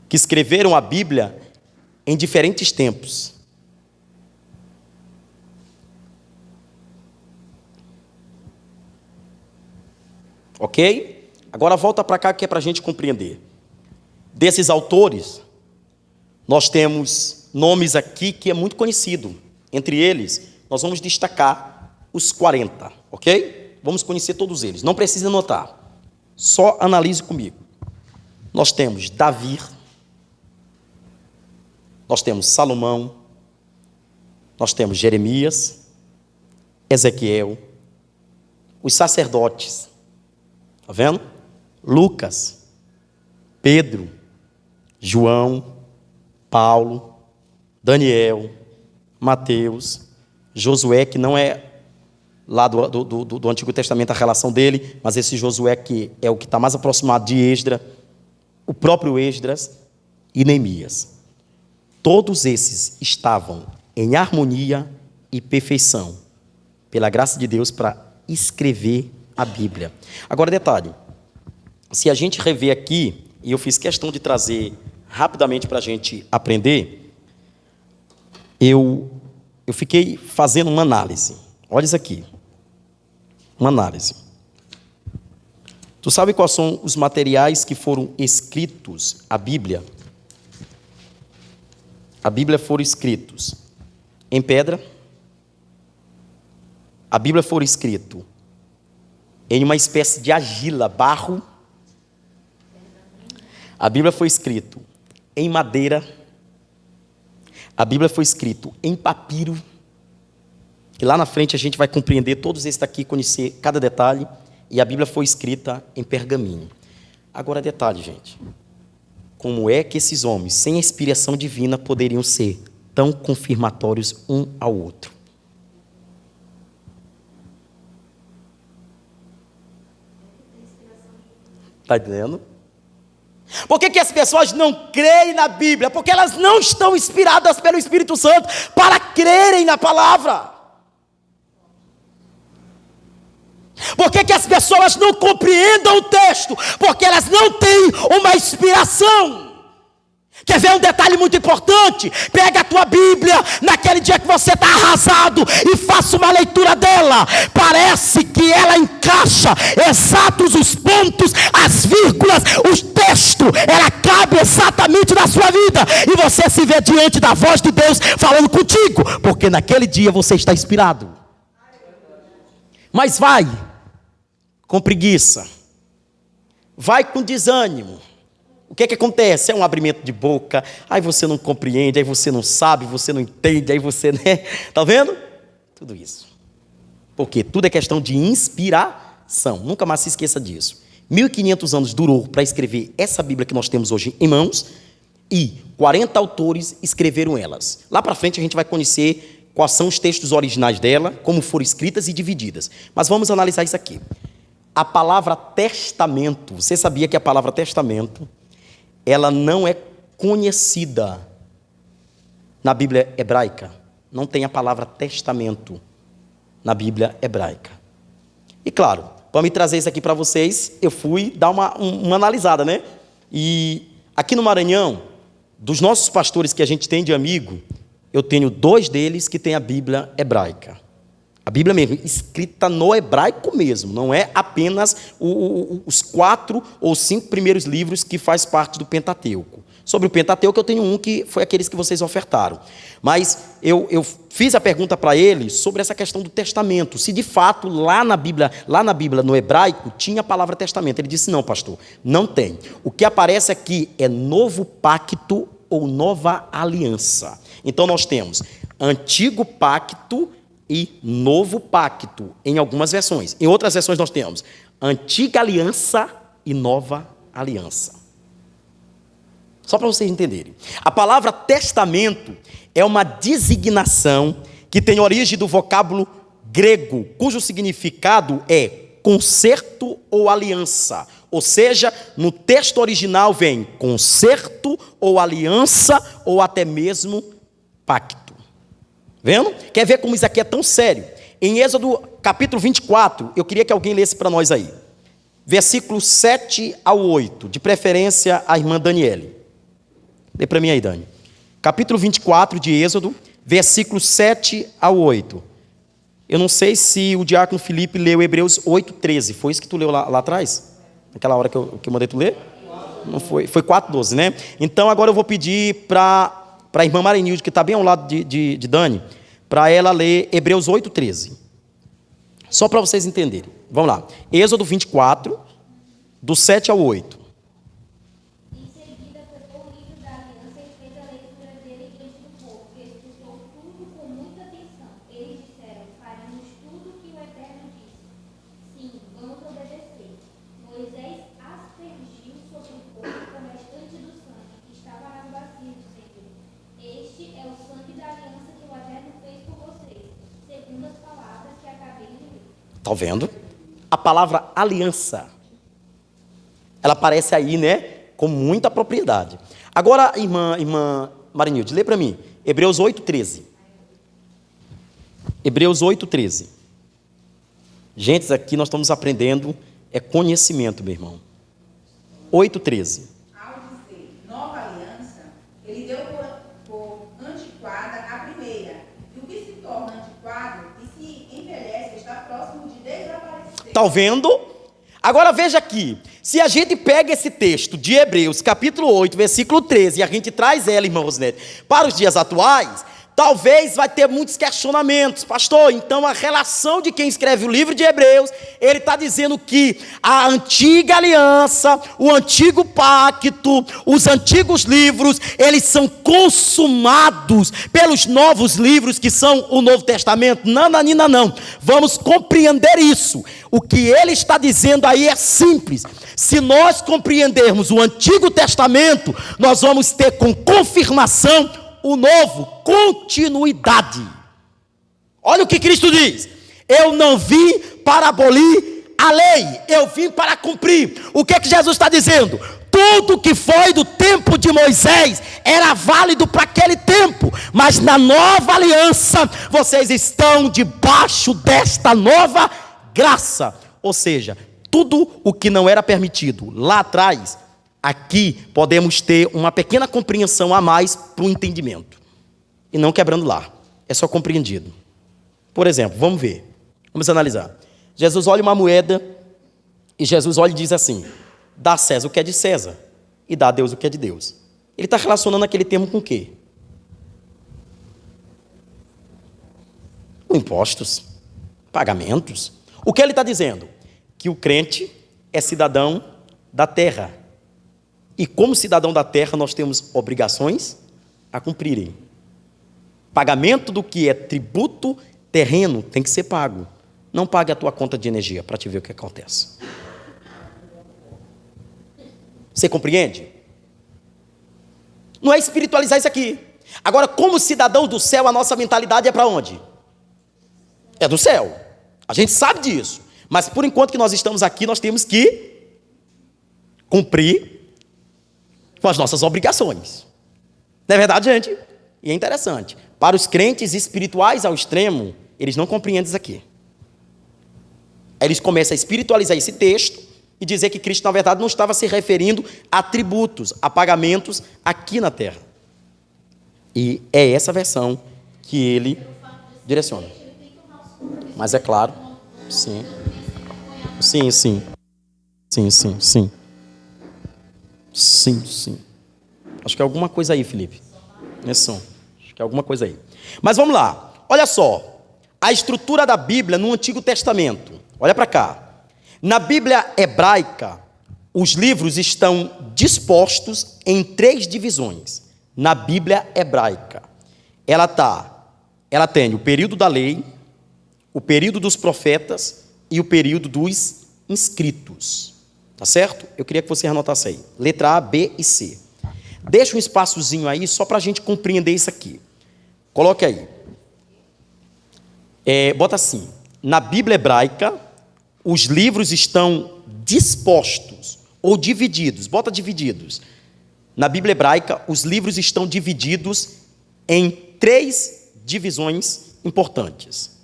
que escreveram a Bíblia em diferentes tempos. Ok? Agora volta para cá que é para a gente compreender. Desses autores, nós temos nomes aqui que é muito conhecido. Entre eles, nós vamos destacar os 40, ok? Vamos conhecer todos eles. Não precisa anotar. Só analise comigo. Nós temos Davi, nós temos Salomão, nós temos Jeremias, Ezequiel, os sacerdotes, está vendo? Lucas, Pedro, João, Paulo, Daniel, Mateus, Josué, que não é lá do Antigo Testamento a relação dele, mas esse Josué que é o que está mais aproximado de Esdras, o próprio Esdras e Neemias. Todos esses estavam em harmonia e perfeição, pela graça de Deus, para escrever a Bíblia. Agora, detalhe, se a gente rever aqui, e eu fiz questão de trazer rapidamente para a gente aprender, eu fiquei fazendo uma análise. Olha isso aqui. Uma análise. Tu sabe quais são os materiais que foram escritos a Bíblia? A Bíblia foram escritos em pedra. A Bíblia foram escrito em uma espécie de argila, barro. A Bíblia foi escrito em madeira. A Bíblia foi escrito em papiro. E lá na frente a gente vai compreender todos esses daqui, conhecer cada detalhe. E a Bíblia foi escrita em pergaminho. Agora detalhe, gente. Como é que esses homens, sem inspiração divina, poderiam ser tão confirmatórios um ao outro? Está entendendo? Por que as pessoas não creem na Bíblia? Porque elas não estão inspiradas pelo Espírito Santo para crerem na palavra. Por que as pessoas não compreendem o texto? Porque elas não têm uma inspiração Quer ver um detalhe muito importante? Pega a tua Bíblia, naquele dia que você está arrasado, e faça uma leitura dela. Parece que ela encaixa exatos os pontos, as vírgulas, os textos. Ela cabe exatamente na sua vida. E você se vê diante da voz de Deus falando contigo. Porque naquele dia você está inspirado. Mas vai com preguiça. Vai com desânimo. O que acontece? É um abrimento de boca, aí você não compreende, aí você não sabe, você não entende, aí você, né? Tá vendo? Tudo isso. Porque tudo é questão de inspiração. Nunca mais se esqueça disso. 1500 anos durou para escrever essa Bíblia que nós temos hoje em mãos, e 40 autores escreveram elas. Lá para frente a gente vai conhecer quais são os textos originais dela, como foram escritas e divididas. Mas vamos analisar isso aqui. A palavra testamento, você sabia que a palavra testamento, ela não é conhecida na Bíblia hebraica? Não tem a palavra testamento na Bíblia hebraica. E claro, para me trazer isso aqui para vocês, eu fui dar uma analisada, né? E aqui no Maranhão, dos nossos pastores que a gente tem de amigo, eu tenho 2 deles que têm a Bíblia hebraica. A Bíblia mesmo, escrita no hebraico mesmo, não é apenas os 4 ou 5 primeiros livros que faz parte do Pentateuco. Sobre o Pentateuco eu tenho um que foi aqueles que vocês ofertaram. Mas eu fiz a pergunta para ele sobre essa questão do testamento, se de fato lá na Bíblia, no hebraico, tinha a palavra testamento. Ele disse, não, pastor, não tem. O que aparece aqui é novo pacto ou nova aliança. Então nós temos antigo pacto e novo pacto, em algumas versões. Em outras versões nós temos antiga aliança e nova aliança. Só para vocês entenderem. A palavra testamento é uma designação que tem origem do vocábulo grego, cujo significado é concerto ou aliança. Ou seja, no texto original vem concerto ou aliança ou até mesmo pacto. Vendo? Quer ver como isso aqui é tão sério? Em Êxodo capítulo 24, eu queria que alguém lesse para nós aí. Versículos 7 ao 8, de preferência a irmã Daniele. Lê para mim aí, Dani. Capítulo 24 de Êxodo, versículos 7 ao 8. Eu não sei se o diácono Felipe leu Hebreus 8:13. Foi isso que tu leu lá atrás? Naquela hora que eu mandei tu ler? Não foi? Foi 4:12, né? Então agora eu vou pedir para a irmã Marinilde, que está bem ao lado de Dani, para ela ler Hebreus 8:13. Só para vocês entenderem. Vamos lá. Êxodo 24, do 7 ao 8. Em seguida, pegou o livro da aliança e fez a leitura dele diante do povo, que escutou tudo com muita atenção. Eles disseram, faremos tudo o que o Eterno disse. Sim, vamos obedecer. Moisés aspergiu sobre o povo o restante do sangue que estava nas bacias, dizendo, este é o sangue da aliança que o Eterno fez por vocês, segundo as palavras que acabei de ler. Está vendo? A palavra aliança, ela aparece aí, né, com muita propriedade. Agora, irmã Marinilde, lê para mim, Hebreus 8:13. Hebreus 8:13. Gente, isso aqui nós estamos aprendendo, é conhecimento, meu irmão. 8:13. Ao dizer nova aliança, ele deu por antiquada a primeira. E o que se torna antiquado e se envelhece está próximo de desaparecer. Está vendo? Agora veja aqui. Se a gente pega esse texto de Hebreus, capítulo 8, versículo 13, e a gente traz ela, irmã Rosinete, para os dias atuais, talvez vai ter muitos questionamentos. Pastor, então a relação de quem escreve o livro de Hebreus, ele está dizendo que a antiga aliança, o antigo pacto, os antigos livros, eles são consumados pelos novos livros que são o Novo Testamento? Nananina, não. Vamos compreender isso. O que ele está dizendo aí é simples. Se nós compreendermos o Antigo Testamento, nós vamos ter com confirmação o novo, continuidade. Olha o que Cristo diz: eu não vim para abolir a lei, eu vim para cumprir. O que é que Jesus está dizendo? Tudo que foi do tempo de Moisés era válido para aquele tempo, mas na nova aliança vocês estão debaixo desta nova graça. Ou seja, tudo o que não era permitido lá atrás aqui podemos ter uma pequena compreensão a mais para o entendimento. E não quebrando lá. É só compreendido. Por exemplo, vamos ver. Vamos analisar. Jesus olha uma moeda e Jesus olha e diz assim: dá a César o que é de César e dá a Deus o que é de Deus. Ele está relacionando aquele termo com o quê? Com impostos, pagamentos. O que ele está dizendo? Que o crente é cidadão da terra. E como cidadão da terra, nós temos obrigações a cumprirem. Pagamento do que é tributo terreno tem que ser pago. Não pague a tua conta de energia para te ver o que acontece. Você compreende? Não é espiritualizar isso aqui. Agora, como cidadão do céu, a nossa mentalidade é para onde? É do céu. A gente sabe disso. Mas por enquanto que nós estamos aqui, nós temos que cumprir com as nossas obrigações. Não é verdade, gente? E é interessante. Para os crentes espirituais ao extremo, eles não compreendem isso aqui. Aí eles começam a espiritualizar esse texto e dizer que Cristo, na verdade, não estava se referindo a tributos, a pagamentos aqui na terra. E é essa versão que ele direciona. Mas é claro, sim. Sim, sim. Sim, sim, sim. Sim, sim. Acho que é alguma coisa aí, Felipe. Nesse som. Acho que é alguma coisa aí. Mas vamos lá. Olha só. A estrutura da Bíblia no Antigo Testamento. Olha para cá. Na Bíblia hebraica, os livros estão dispostos em 3 divisões. Na Bíblia hebraica. Ela tem o período da lei, o período dos profetas e o período dos inscritos. Tá certo? Eu queria que você anotasse aí. Letra A, B e C. Deixa um espaçozinho aí só para a gente compreender isso aqui. Coloque aí. Bota assim. Na Bíblia hebraica, os livros estão dispostos ou divididos. Bota divididos. Na Bíblia hebraica, os livros estão divididos em 3 divisões importantes.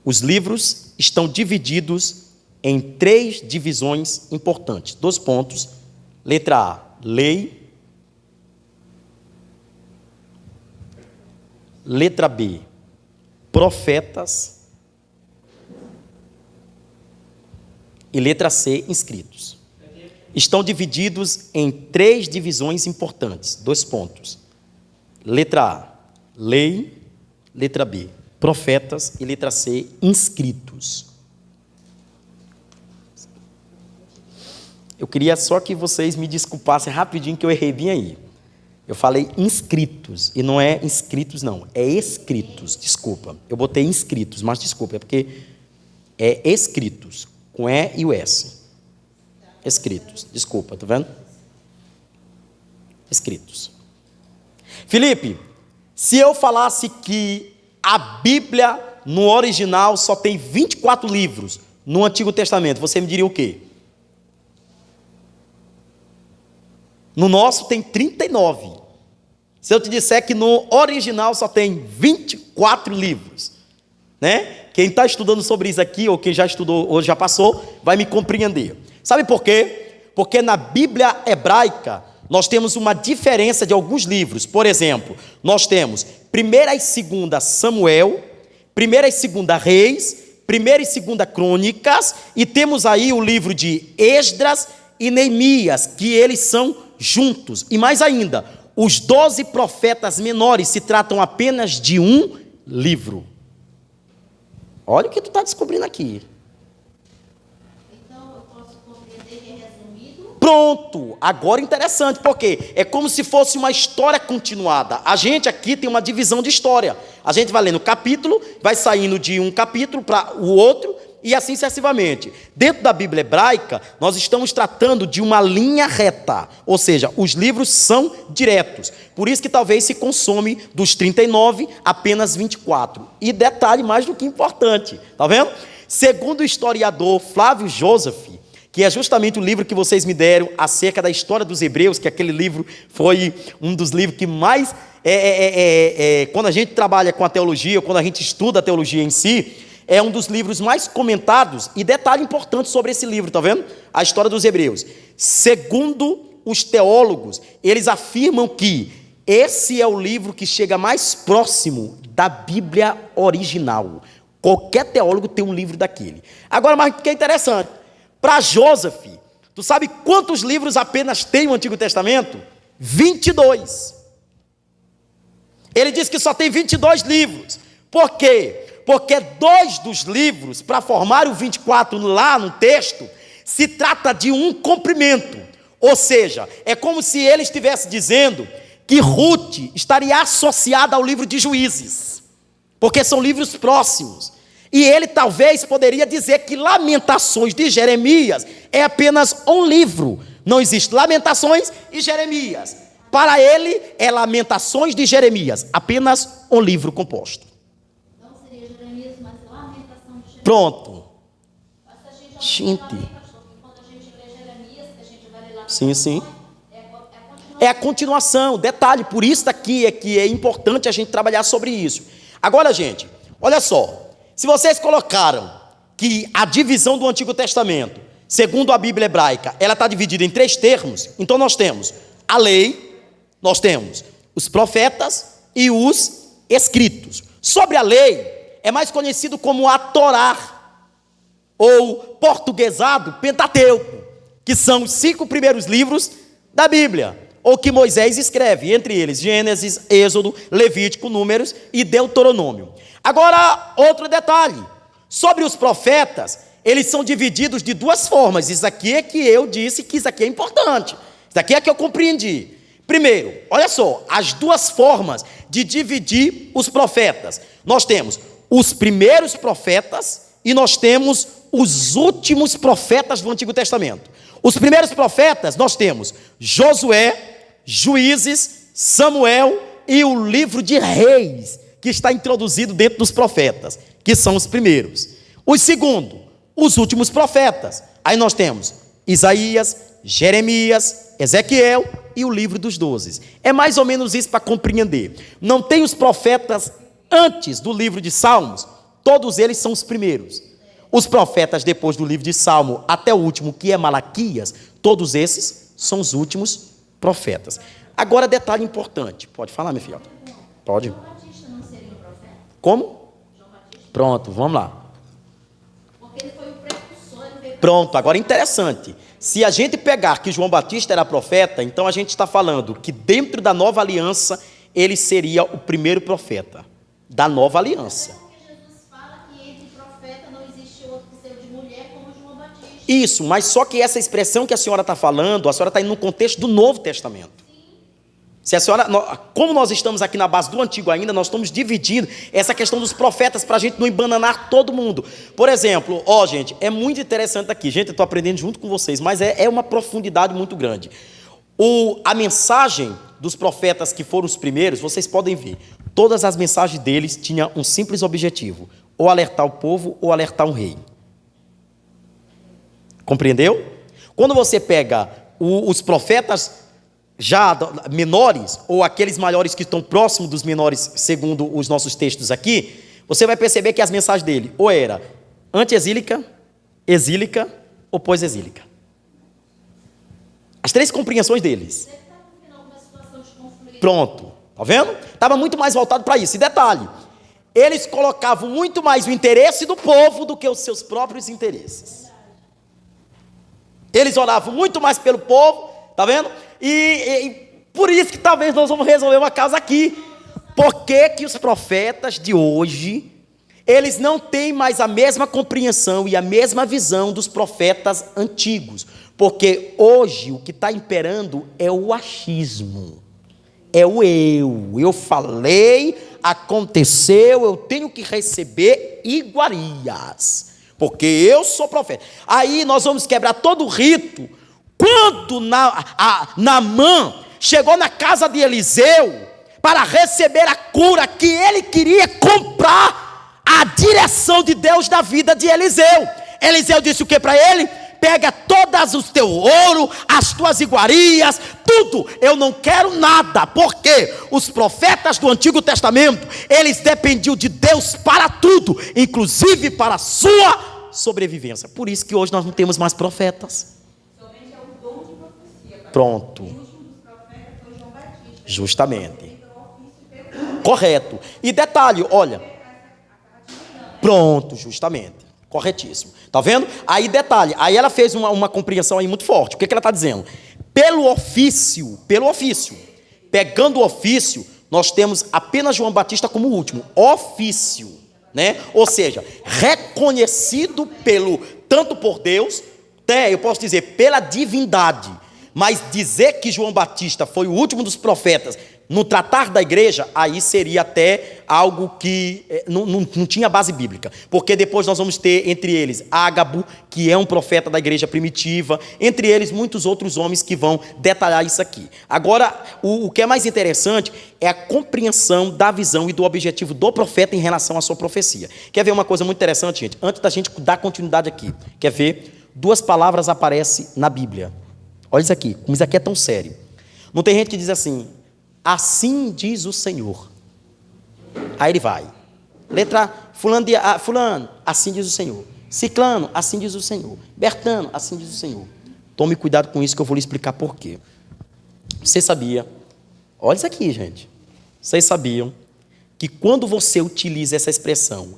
Os livros estão divididos em 3 divisões importantes. 2 pontos. Letra A, lei. Letra B, profetas. E letra C, inscritos. Estão divididos em 3 divisões importantes. 2 pontos. Letra A, lei. Letra B, profetas. E letra C, inscritos. Eu queria só que vocês me desculpassem rapidinho, que eu errei bem aí. Eu falei inscritos, e não é inscritos não, é escritos, desculpa. Eu botei inscritos, mas desculpa, é porque é escritos, com E e o S. Escritos, desculpa, tá vendo? Escritos. Felipe, se eu falasse que a Bíblia, no original, só tem 24 livros, no Antigo Testamento, você me diria o quê? No nosso tem 39. Se eu te disser que no original só tem 24 livros, né? Quem está estudando sobre isso aqui, ou quem já estudou ou já passou, vai me compreender. Sabe por quê? Porque na Bíblia hebraica, nós temos uma diferença de alguns livros. Por exemplo, nós temos 1ª e 2ª Samuel, 1ª e 2ª Reis, 1ª e 2ª Crônicas, e temos aí o livro de Esdras e Neemias, que eles são juntos. E mais ainda, os 12 profetas menores se tratam apenas de um livro. Olha o que tu está descobrindo aqui. Então, eu posso compreender que é resumido? Pronto! Agora interessante, porque é como se fosse uma história continuada. A gente aqui tem uma divisão de história. A gente vai lendo capítulo, vai saindo de um capítulo para o outro, e assim sucessivamente. Dentro da Bíblia hebraica, nós estamos tratando de uma linha reta, ou seja, os livros são diretos. Por isso que talvez se consome dos 39 apenas 24. E detalhe mais do que importante, tá vendo? Segundo o historiador Flávio Joseph, que é justamente o livro que vocês me deram acerca da história dos hebreus, que aquele livro foi um dos livros que mais, quando a gente trabalha com a teologia, ou quando a gente estuda a teologia em si, é um dos livros mais comentados, e detalhe importante sobre esse livro, tá vendo? A história dos Hebreus. Segundo os teólogos, eles afirmam que esse é o livro que chega mais próximo da Bíblia original. Qualquer teólogo tem um livro daquele. Agora, mas o que é interessante, para Joseph, tu sabe quantos livros apenas tem o Antigo Testamento? 22. Ele diz que só tem 22 livros. Por quê? Porque 2 dos livros, para formar o 24 lá no texto, se trata de um comprimento. Ou seja, é como se ele estivesse dizendo que Ruth estaria associada ao livro de Juízes, porque são livros próximos. E ele talvez poderia dizer que Lamentações de Jeremias é apenas um livro. Não existe Lamentações e Jeremias. Para ele é Lamentações de Jeremias, apenas um livro composto. Não seria Jeremias, mas Lamentação de Jeremias. Pronto. Mas a gente já Gente. quando a gente lê Jeremias, que a gente vai ler Sim, sim. é É a continuação, detalhe, por isso daqui é que é importante a gente trabalhar sobre isso. Agora, gente, olha só, se vocês colocaram que a divisão do Antigo Testamento, segundo a Bíblia hebraica, ela está dividida em 3 termos, então nós temos a lei, nós temos os profetas e os escritos. Sobre a lei, é mais conhecido como a Torá, ou portuguesado Pentateuco, que são os 5 primeiros livros da Bíblia, ou que Moisés escreve, entre eles Gênesis, Êxodo, Levítico, Números e Deuteronômio. Agora, outro detalhe, sobre os profetas, eles são divididos de 2 formas, isso aqui é que eu disse que isso aqui é importante, isso aqui é que eu compreendi. Primeiro, olha só, as 2 formas de dividir os profetas, nós temos os primeiros profetas e nós temos os últimos profetas do Antigo Testamento. Os primeiros profetas nós temos Josué, Juízes, Samuel e o livro de Reis, que está introduzido dentro dos profetas, que são os primeiros. Os segundos, os últimos profetas. Aí nós temos Isaías, Jeremias, Ezequiel e o livro dos 12. É mais ou menos isso para compreender. Não tem os profetas antes do livro de Salmos, todos eles são os primeiros. Os profetas depois do livro de Salmo até o último, que é Malaquias, todos esses são os últimos profetas. Agora, detalhe importante. Pode falar, minha filha? Pode. João Batista não seria um profeta? Como? João Batista, Pronto, vamos lá. porque ele foi o precursor, ele veio Pronto, agora interessante. Se a gente pegar que João Batista era profeta, então a gente está falando que dentro da nova aliança, ele seria o primeiro profeta da nova aliança. porque Jesus fala que entre profeta não existe outro que seja de mulher como João Batista. Isso, mas só que essa expressão que a senhora está falando, a senhora está indo no contexto do Novo Testamento. Se a senhora, como nós estamos aqui na base do Antigo ainda, nós estamos dividindo essa questão dos profetas para a gente não embananar todo mundo. Por exemplo, gente, é muito interessante aqui. Gente, eu estou aprendendo junto com vocês, mas é uma profundidade muito grande. A mensagem dos profetas que foram os primeiros, vocês podem ver, todas as mensagens deles tinham um simples objetivo: ou alertar o povo ou alertar um rei. Compreendeu? Quando você pega os profetas já menores, ou aqueles maiores que estão próximos dos menores, segundo os nossos textos aqui, você vai perceber que as mensagens dele ou era anti-exílica, exílica ou pós-exílica. As 3 compreensões deles. Ele está vivendo alguma situação de conflito. Pronto, tá vendo? Estava muito mais voltado para isso. E detalhe, eles colocavam muito mais o interesse do povo do que os seus próprios interesses. Eles oravam muito mais pelo povo, tá vendo? E por isso que talvez nós vamos resolver uma causa aqui. Por que os profetas de hoje, eles não têm mais a mesma compreensão e a mesma visão dos profetas antigos? Porque hoje o que está imperando é o achismo, é o eu falei, aconteceu, eu tenho que receber iguarias, porque eu sou profeta. Aí nós vamos quebrar todo o rito. Quando Naamã chegou na casa de Eliseu para receber a cura, que ele queria comprar a direção de Deus da vida de Eliseu. Eliseu disse o que para ele? pega todas os teus ouro, as tuas iguarias, tudo. Eu não quero nada, porque os profetas do Antigo Testamento, eles dependiam de Deus para tudo, inclusive para a sua sobrevivência. Por isso que hoje nós não temos mais profetas. Somente é o dom de profecia. Pronto. O último dos profetas foi João Batista. Justamente. Correto. E detalhe, olha. Pronto, justamente. Corretíssimo. Tá vendo? Aí detalhe, aí ela fez uma compreensão aí muito forte. O que ela está dizendo? Pelo ofício, pegando o ofício, nós temos apenas João Batista como último. Ofício, né? Ou seja, reconhecido tanto por Deus, eu posso dizer, pela divindade. Mas dizer que João Batista foi o último dos profetas no tratar da igreja, aí seria até algo que não tinha base bíblica. Porque depois nós vamos ter entre eles Ágabo, que é um profeta da igreja primitiva, entre eles muitos outros homens que vão detalhar isso aqui. Agora, o que é mais interessante é a compreensão da visão e do objetivo do profeta em relação à sua profecia. Quer ver uma coisa muito interessante, gente? Antes da gente dar continuidade aqui, quer ver? 2 palavras aparecem na Bíblia. Olha isso aqui, como isso aqui é tão sério. Não tem gente que diz assim: assim diz o Senhor. Aí ele vai. Letra A, fulano, assim diz o Senhor. Ciclano, assim diz o Senhor. Bertano, assim diz o Senhor. Tome cuidado com isso que eu vou lhe explicar por quê. Você sabia? Olha isso aqui, gente. Vocês sabiam que quando você utiliza essa expressão,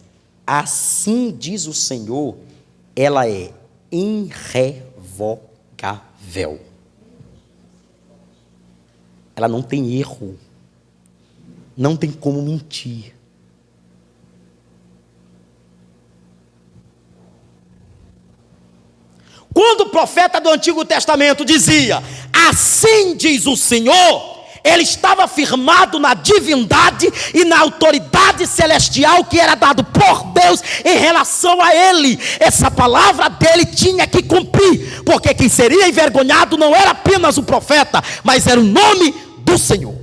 assim diz o Senhor, ela é irrevogável. Ela não tem erro, não tem como mentir. Quando o profeta do Antigo Testamento dizia, assim diz o Senhor, ele estava firmado na divindade e na autoridade celestial que era dado por Deus em relação a ele. Essa palavra dele tinha que cumprir, porque quem seria envergonhado não era apenas o profeta, mas era o nome do Senhor.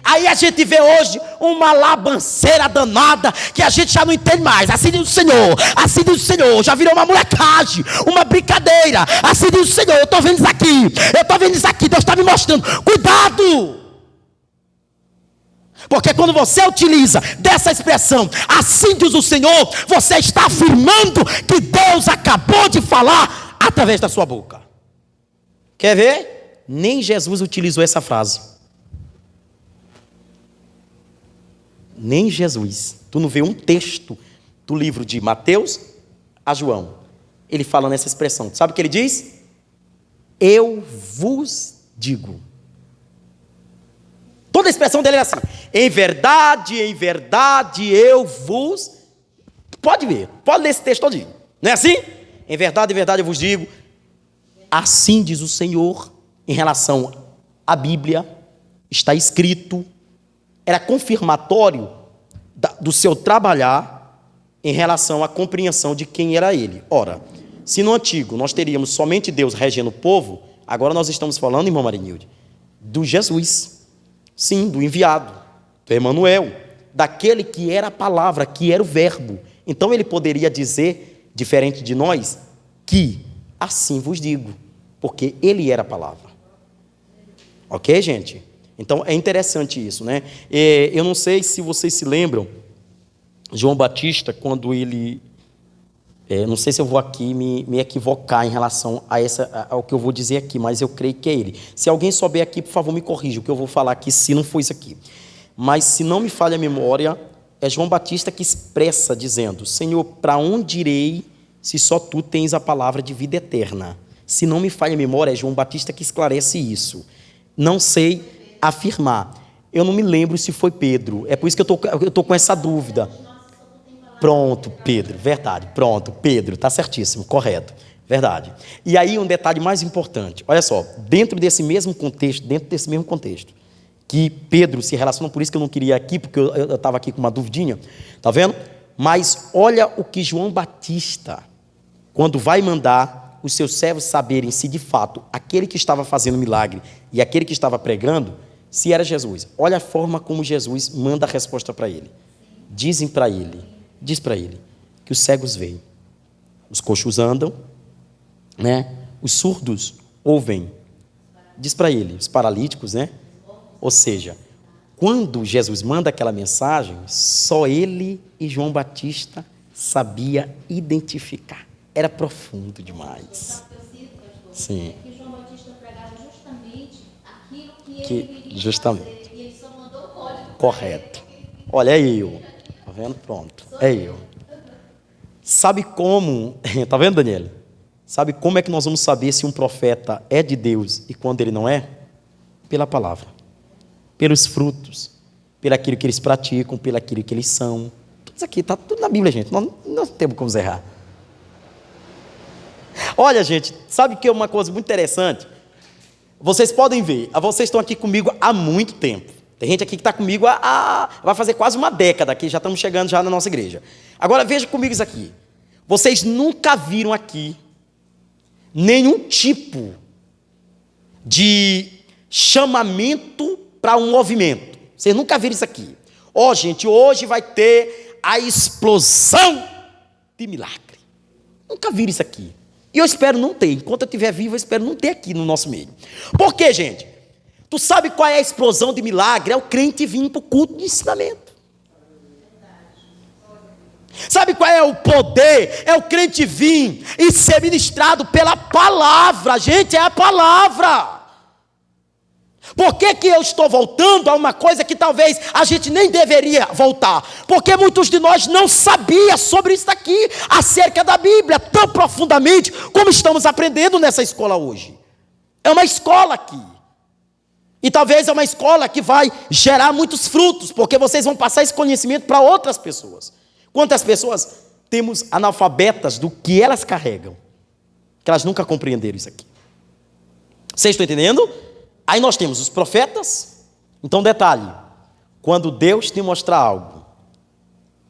Aí a gente vê hoje uma labanceira danada, que a gente já não entende mais. Assim diz o Senhor, assim diz o Senhor. Já virou uma molecagem, uma brincadeira. Assim diz o Senhor, eu estou vendo isso aqui, Deus está me mostrando. Cuidado! Porque quando você utiliza dessa expressão, assim diz o Senhor, você está afirmando que Deus acabou de falar através da sua boca. Quer ver? Nem Jesus utilizou essa frase. Nem Jesus. Tu não vê um texto do livro de Mateus a João. Ele fala nessa expressão. Sabe o que ele diz? Eu vos digo. Toda a expressão dele é assim: em verdade, eu vos... Pode ver, pode ler esse texto todinho. Não é assim? Em verdade, eu vos digo. Assim diz o Senhor em relação à Bíblia. Está escrito. Era confirmatório do seu trabalhar em relação à compreensão de quem era ele. Ora, se no Antigo nós teríamos somente Deus regendo o povo, agora nós estamos falando, irmão Marinilde, do Jesus. Sim, do enviado, do Emanuel, daquele que era a palavra, que era o verbo. Então ele poderia dizer, diferente de nós, que assim vos digo, porque ele era a palavra. Ok, gente? Então é interessante isso, né? Eu não sei se vocês se lembram, João Batista, quando ele... não sei se eu vou aqui me equivocar em relação ao que eu vou dizer aqui, mas eu creio que é ele. Se alguém souber aqui, por favor, me corrija o que eu vou falar aqui, se não for isso aqui. Mas, se não me falha a memória, é João Batista que expressa, dizendo: Senhor, para onde irei, se só Tu tens a palavra de vida eterna? Se não me falha a memória, é João Batista que esclarece isso. Não sei afirmar. Eu não me lembro se foi Pedro. É por isso que eu estou com essa dúvida. Pronto, Pedro, verdade. Pronto, Pedro, está certíssimo, correto, verdade. E aí um detalhe mais importante, olha só, dentro desse mesmo contexto, que Pedro se relaciona, por isso que eu não queria aqui, porque eu estava aqui com uma duvidinha, tá vendo? Mas olha o que João Batista, quando vai mandar os seus servos saberem se de fato aquele que estava fazendo milagre e aquele que estava pregando, se era Jesus. Olha a forma como Jesus manda a resposta para ele. Diz para ele que os cegos veem, os coxos andam, né? Os surdos ouvem. Diz para ele, os paralíticos, né? Ou seja, quando Jesus manda aquela mensagem, só ele e João Batista sabia identificar. Era profundo demais. Sim. Que João Batista pregava justamente aquilo que Que, ele queria justamente. fazer, e ele só mandou o código. Correto. Olha, é eu. Tá vendo? Pronto. É eu. Sabe como... Tá vendo, Daniela? Sabe como é que nós vamos saber se um profeta é de Deus e quando ele não é? Pela palavra. Pelos frutos. Pelo aquilo que eles praticam, pelo aquilo que eles são. Tudo isso aqui, está tudo na Bíblia, gente. Nós não temos como errar. Olha, gente, sabe que é uma coisa muito interessante? Vocês podem ver, vocês estão aqui comigo há muito tempo. Tem gente aqui que está comigo vai fazer quase uma década aqui, já estamos chegando já na nossa igreja. Agora veja comigo isso aqui. Vocês nunca viram aqui nenhum tipo de chamamento para um movimento. Vocês nunca viram isso aqui. Gente, hoje vai ter a explosão de milagre. Nunca viram isso aqui. E eu espero não ter. Enquanto eu estiver vivo, eu espero não ter aqui no nosso meio. Por quê, gente? Tu sabe qual é a explosão de milagre? É o crente vir para o culto de ensinamento. Sabe qual é o poder? É o crente vir e ser ministrado pela palavra. Gente, é a palavra. Por que que eu estou voltando a uma coisa que talvez a gente nem deveria voltar? Porque muitos de nós não sabiam sobre isso aqui, acerca da Bíblia, tão profundamente como estamos aprendendo nessa escola hoje. É uma escola aqui. E talvez é uma escola que vai gerar muitos frutos, porque vocês vão passar esse conhecimento para outras pessoas. Quantas pessoas temos analfabetas do que elas carregam? Que elas nunca compreenderam isso aqui. Vocês estão entendendo? Aí nós temos os profetas. Então, detalhe: quando Deus te mostrar algo,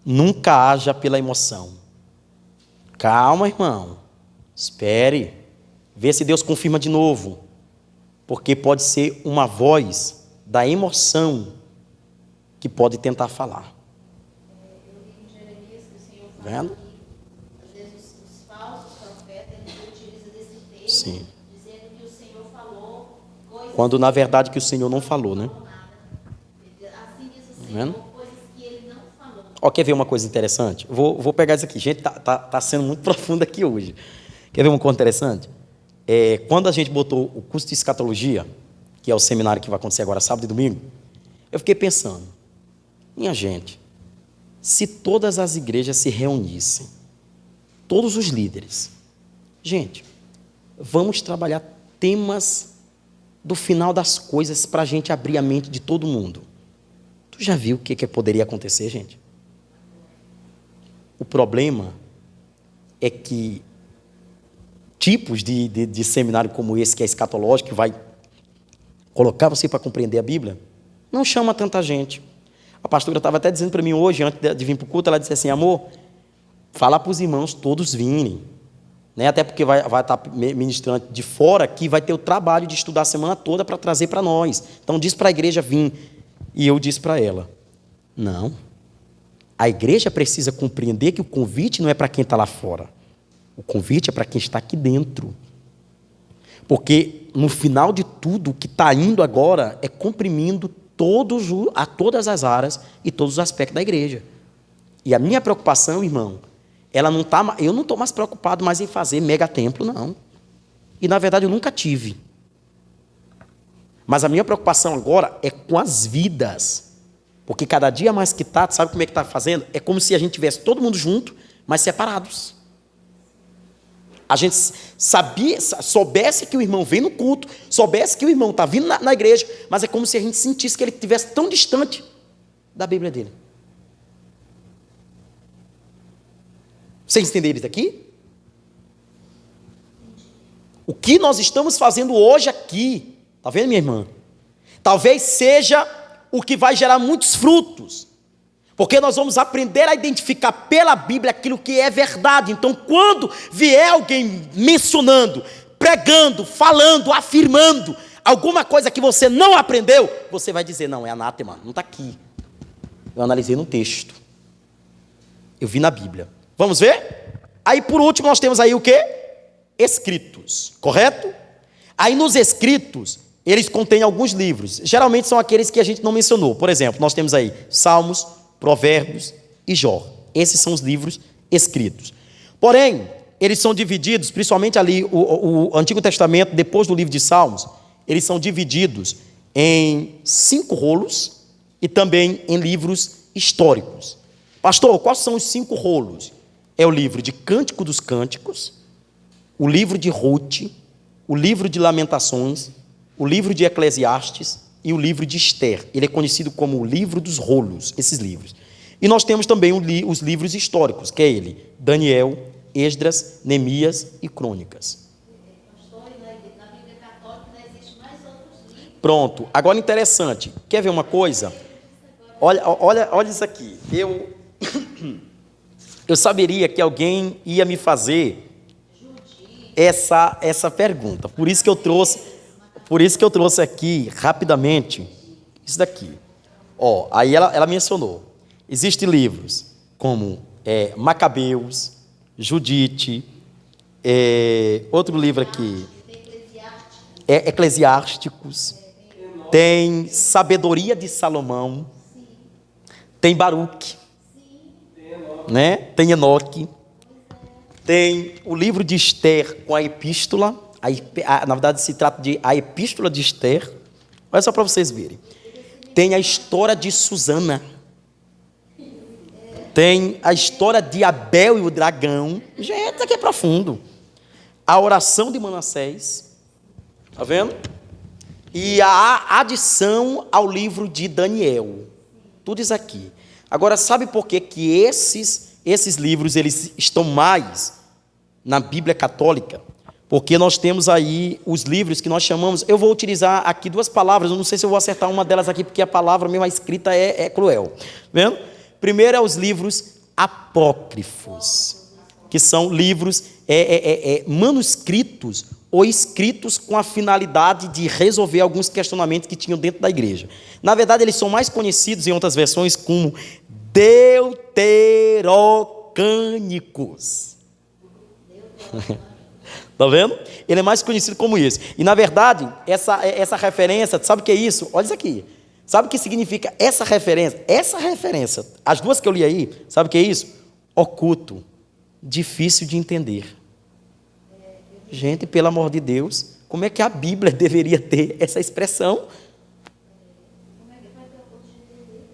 nunca haja pela emoção. Calma, irmão. Espere. Vê se Deus confirma de novo. Porque pode ser uma voz da emoção que pode tentar falar. Eu li em Jeremias que o Senhor fala Vendo? que, às vezes, os falsos profetas, eles utilizam desse texto, Sim. dizendo que o Senhor falou coisas Quando na verdade que o Senhor não falou, né? assim diz o Vendo? Senhor, coisas que ele não falou. Ó, quer ver uma coisa interessante? Vou pegar isso aqui. Gente, tá sendo muito profundo aqui hoje. Quer ver uma coisa interessante? Quando a gente botou o curso de escatologia, que é o seminário que vai acontecer agora sábado e domingo, eu fiquei pensando, minha gente, se todas as igrejas se reunissem, todos os líderes, gente, vamos trabalhar temas do final das coisas para a gente abrir a mente de todo mundo. Tu já viu o que poderia acontecer, gente? O problema é que tipos de seminário como esse, que é escatológico, que vai colocar você para compreender a Bíblia, não chama tanta gente. A pastora estava até dizendo para mim hoje, antes de vir para o culto, ela disse assim: amor, fala para os irmãos todos virem, né? Até porque vai estar ministrando de fora, que vai ter o trabalho de estudar a semana toda para trazer para nós. Então diz para a igreja vir. E eu disse para ela: não, a igreja precisa compreender que o convite não é para quem está lá fora. O convite é para quem está aqui dentro. Porque no final de tudo, o que está indo agora é comprimindo todas as áreas e todos os aspectos da igreja. E a minha preocupação, irmão, eu não estou mais preocupado mais em fazer megatemplo, não. E na verdade eu nunca tive. Mas a minha preocupação agora é com as vidas. Porque cada dia mais que está, sabe como é que está fazendo? É como se a gente tivesse todo mundo junto, mas separados. A gente soubesse que o irmão vem no culto, soubesse que o irmão está vindo na igreja, mas é como se a gente sentisse que ele estivesse tão distante da Bíblia dele. Vocês entenderam isso aqui? O que nós estamos fazendo hoje aqui, está vendo, minha irmã? Talvez seja o que vai gerar muitos frutos. Porque nós vamos aprender a identificar pela Bíblia aquilo que é verdade. Então, quando vier alguém mencionando, pregando, falando, afirmando alguma coisa que você não aprendeu, você vai dizer: não, é anátema, não está aqui. Eu analisei no texto. Eu vi na Bíblia. Vamos ver? Aí, por último, nós temos aí o quê? escritos, correto? Aí nos escritos, eles contêm alguns livros. Geralmente são aqueles que a gente não mencionou. Por exemplo, nós temos aí Salmos, Provérbios e Jó. Esses são os livros escritos. Porém, eles são divididos, principalmente ali o Antigo Testamento, depois do livro de Salmos, eles são divididos em 5 rolos e também em livros históricos. Pastor, quais são os 5 rolos? É o livro de Cântico dos Cânticos, o livro de Ruth, o livro de Lamentações, o livro de Eclesiastes e o livro de Esther. Ele é conhecido como o livro dos rolos, esses livros. E nós temos também os livros históricos, que é ele, Daniel, Esdras, Neemias e Crônicas. Pronto, agora interessante, quer ver uma coisa? Olha isso aqui, eu saberia que alguém ia me fazer essa pergunta, por isso que eu trouxe aqui, rapidamente, isso daqui. Aí ela mencionou, existem livros como Macabeus, Judite, outro livro aqui, Eclesiásticos, tem Sabedoria de Salomão, tem Baruque, né? Tem Enoque, tem o livro de Esther com a epístola, na verdade se trata de a epístola de Esther, olha só para vocês verem, tem a história de Susana, tem a história de Abel e o dragão, gente, isso aqui é profundo, a oração de Manassés, está vendo? E a adição ao livro de Daniel, tudo isso aqui. Agora, sabe por que esses livros eles estão mais na Bíblia Católica? Porque nós temos aí os livros que nós chamamos, eu vou utilizar aqui 2 palavras, eu não sei se eu vou acertar uma delas aqui, porque a palavra mesmo, a escrita é cruel. Vendo? Primeiro é os livros apócrifos, que são livros manuscritos ou escritos com a finalidade de resolver alguns questionamentos que tinham dentro da igreja. Na verdade, eles são mais conhecidos em outras versões como deuterocânicos. Está vendo? Ele é mais conhecido como isso. E, na verdade, essa referência, sabe o que é isso? Olha isso aqui. Sabe o que significa essa referência? Essa referência, as 2 que eu li aí, sabe o que é isso? Oculto, difícil de entender. Gente, pelo amor de Deus, como é que a Bíblia deveria ter essa expressão? Como é que vai ter o poder de entender?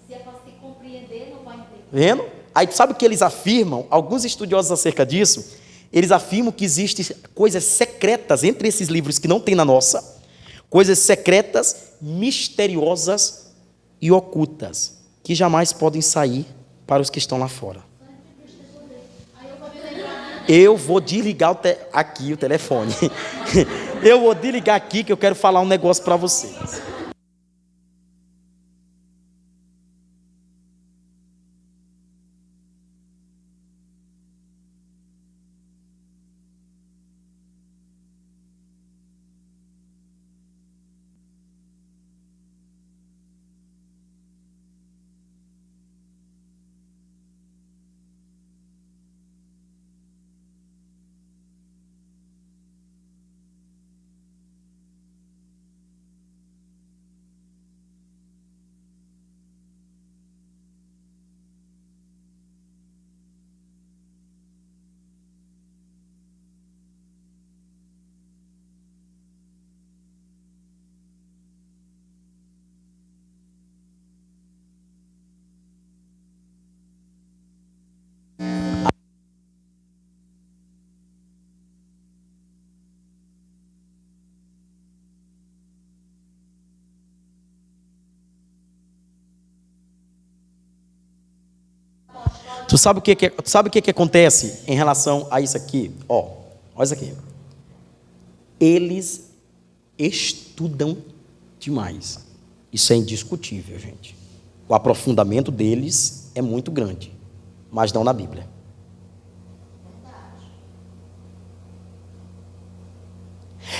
Se é para se compreender, não vai entender. Vendo? Aí sabe o que eles afirmam? Alguns estudiosos acerca disso, eles afirmam que existem coisas secretas entre esses livros que não tem na nossa, coisas secretas, misteriosas e ocultas, que jamais podem sair para os que estão lá fora. Eu vou desligar aqui o telefone. Eu vou desligar aqui que eu quero falar um negócio para vocês. Tu sabe o que acontece em relação a isso aqui? Olha isso aqui. Eles estudam demais. Isso é indiscutível, gente. O aprofundamento deles é muito grande, mas não na Bíblia.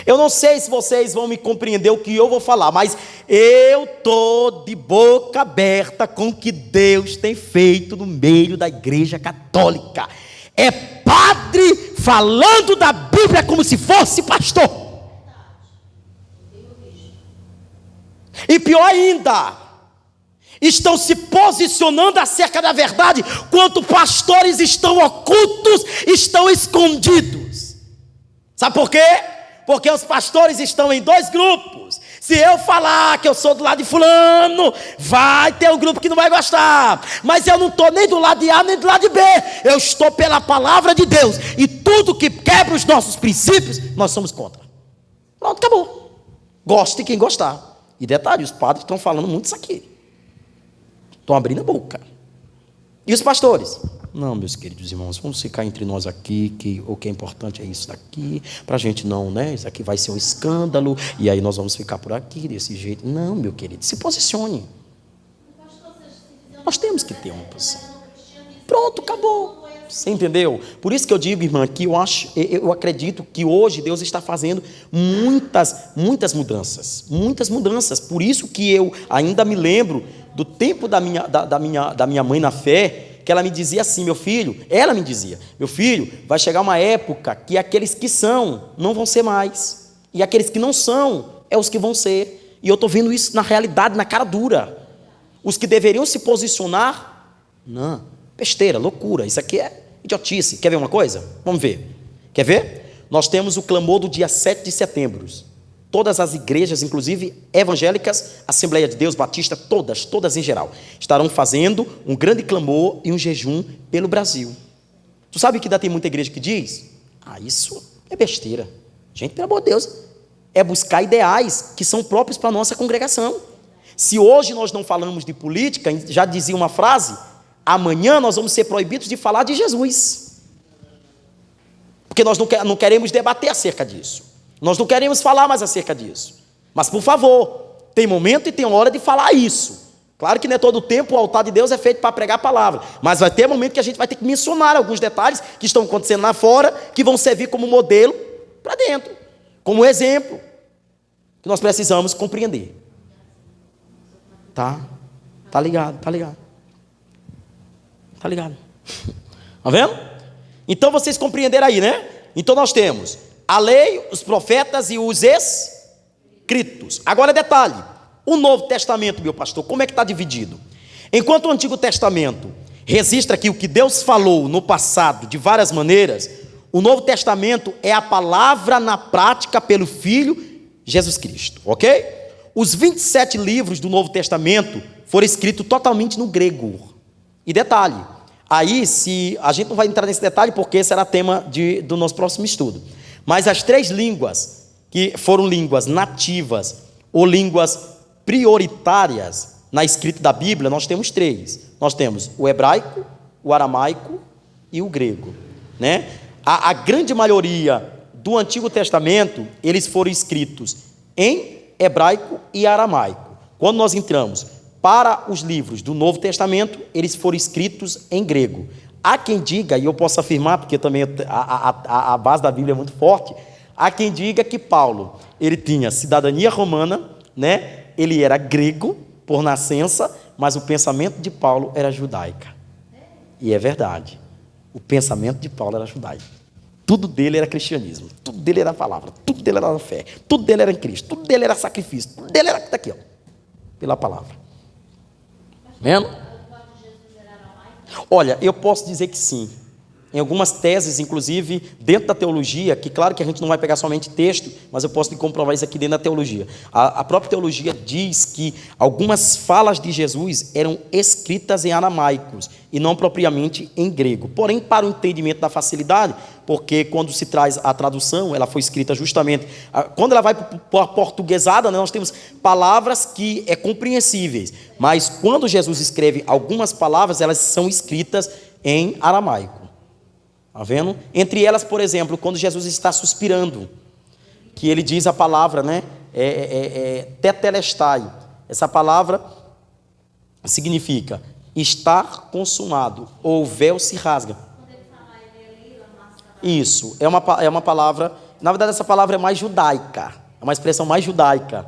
Eu não sei se vocês vão me compreender o que eu vou falar, mas eu estou de boca aberta com o que Deus tem feito no meio da igreja católica. É padre falando da Bíblia como se fosse pastor. E pior ainda, estão se posicionando acerca da verdade, quanto pastores estão ocultos, estão escondidos. Sabe por quê? Porque os pastores estão em dois grupos. Se eu falar que eu sou do lado de fulano, vai ter um grupo que não vai gostar. Mas eu não estou nem do lado de A, nem do lado de B. Eu estou pela palavra de Deus. E tudo que quebra os nossos princípios, nós somos contra. Pronto, acabou. Goste quem gostar. E detalhe, os padres estão falando muito isso aqui. Estão abrindo a boca. E os pastores? Não, meus queridos irmãos, vamos ficar entre nós aqui, que o que é importante é isso daqui, para a gente não, né? Isso aqui vai ser um escândalo, e aí nós vamos ficar por aqui, desse jeito. Não, meu querido, se posicione. Nós temos que ter uma posição. Pronto, acabou. Você entendeu? Por isso que eu digo, irmã, que eu acredito que hoje Deus está fazendo muitas mudanças. Muitas mudanças. Por isso que eu ainda me lembro do tempo da minha mãe na fé, que ela me dizia assim, meu filho, vai chegar uma época que aqueles que são, não vão ser mais. E aqueles que não são, é os que vão ser. E eu estou vendo isso na realidade, na cara dura. Os que deveriam se posicionar, não, besteira, loucura, isso aqui é idiotice. Quer ver uma coisa? Vamos ver. Quer ver? Nós temos o clamor do dia 7 de setembro. Todas as igrejas, inclusive evangélicas, Assembleia de Deus, Batista, todas em geral, estarão fazendo um grande clamor e um jejum pelo Brasil. Tu sabe que ainda tem muita igreja que diz? Isso é besteira. Gente, pelo amor de Deus, é buscar ideais que são próprios para a nossa congregação. Se hoje nós não falamos de política, já dizia uma frase, amanhã nós vamos ser proibidos de falar de Jesus. Porque nós não queremos debater acerca disso. Nós não queremos falar mais acerca disso. Mas, por favor, tem momento e tem hora de falar isso. Claro que não é todo o tempo, o altar de Deus é feito para pregar a palavra. Mas vai ter momento que a gente vai ter que mencionar alguns detalhes que estão acontecendo lá fora, que vão servir como modelo para dentro. Como exemplo, que nós precisamos compreender. Tá ligado. Tá ligado. Tá vendo? Então, vocês compreenderam aí, né? Então, nós temos a lei, os profetas e os escritos. Agora, detalhe, o Novo Testamento, meu pastor, como é que está dividido? Enquanto o Antigo Testamento registra aqui o que Deus falou no passado de várias maneiras, o Novo Testamento é a palavra na prática pelo Filho Jesus Cristo, ok? Os 27 livros do Novo Testamento foram escritos totalmente no grego. E detalhe, aí se a gente não vai entrar nesse detalhe porque será tema do nosso próximo estudo. Mas as 3 línguas, que foram línguas nativas ou línguas prioritárias na escrita da Bíblia, nós temos 3. Nós temos o hebraico, o aramaico e o grego, né? A grande maioria do Antigo Testamento, eles foram escritos em hebraico e aramaico. Quando nós entramos para os livros do Novo Testamento, eles foram escritos em grego. Há quem diga, e eu posso afirmar, porque também a base da Bíblia é muito forte, há quem diga que Paulo, ele tinha cidadania romana, né? Ele era grego por nascença, mas o pensamento de Paulo era judaica. E é verdade, o pensamento de Paulo era judaico. Tudo dele era cristianismo, tudo dele era a palavra, tudo dele era a fé, tudo dele era em Cristo, tudo dele era sacrifício, tudo dele era daqui, ó, pela palavra. Vendo? Olha, eu posso dizer que sim. Em algumas teses, inclusive, dentro da teologia, que claro que a gente não vai pegar somente texto, mas eu posso lhe comprovar isso aqui dentro da teologia. A própria teologia diz que algumas falas de Jesus eram escritas em aramaicos e não propriamente em grego. Porém, para o entendimento da facilidade, porque quando se traz a tradução, ela foi escrita justamente... Quando ela vai para a portuguesada, nós temos palavras que é compreensíveis, mas quando Jesus escreve algumas palavras, elas são escritas em aramaico. Está vendo? Entre elas, por exemplo, quando Jesus está suspirando, que ele diz a palavra, né? Tetelestai. Essa palavra significa estar consumado, ou o véu se rasga. Isso, é uma palavra, na verdade essa palavra é mais judaica, é uma expressão mais judaica.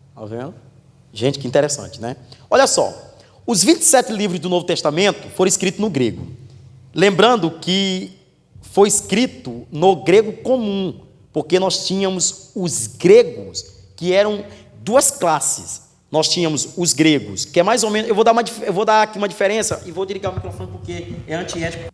Está vendo? Gente, que interessante, né? Olha só, os 27 livros do Novo Testamento foram escritos no grego. Lembrando que foi escrito no grego comum, porque nós tínhamos os gregos, que eram duas classes. Nós tínhamos os gregos, que é mais ou menos... Eu vou dar aqui uma diferença, e vou desligar o microfone porque é antiético.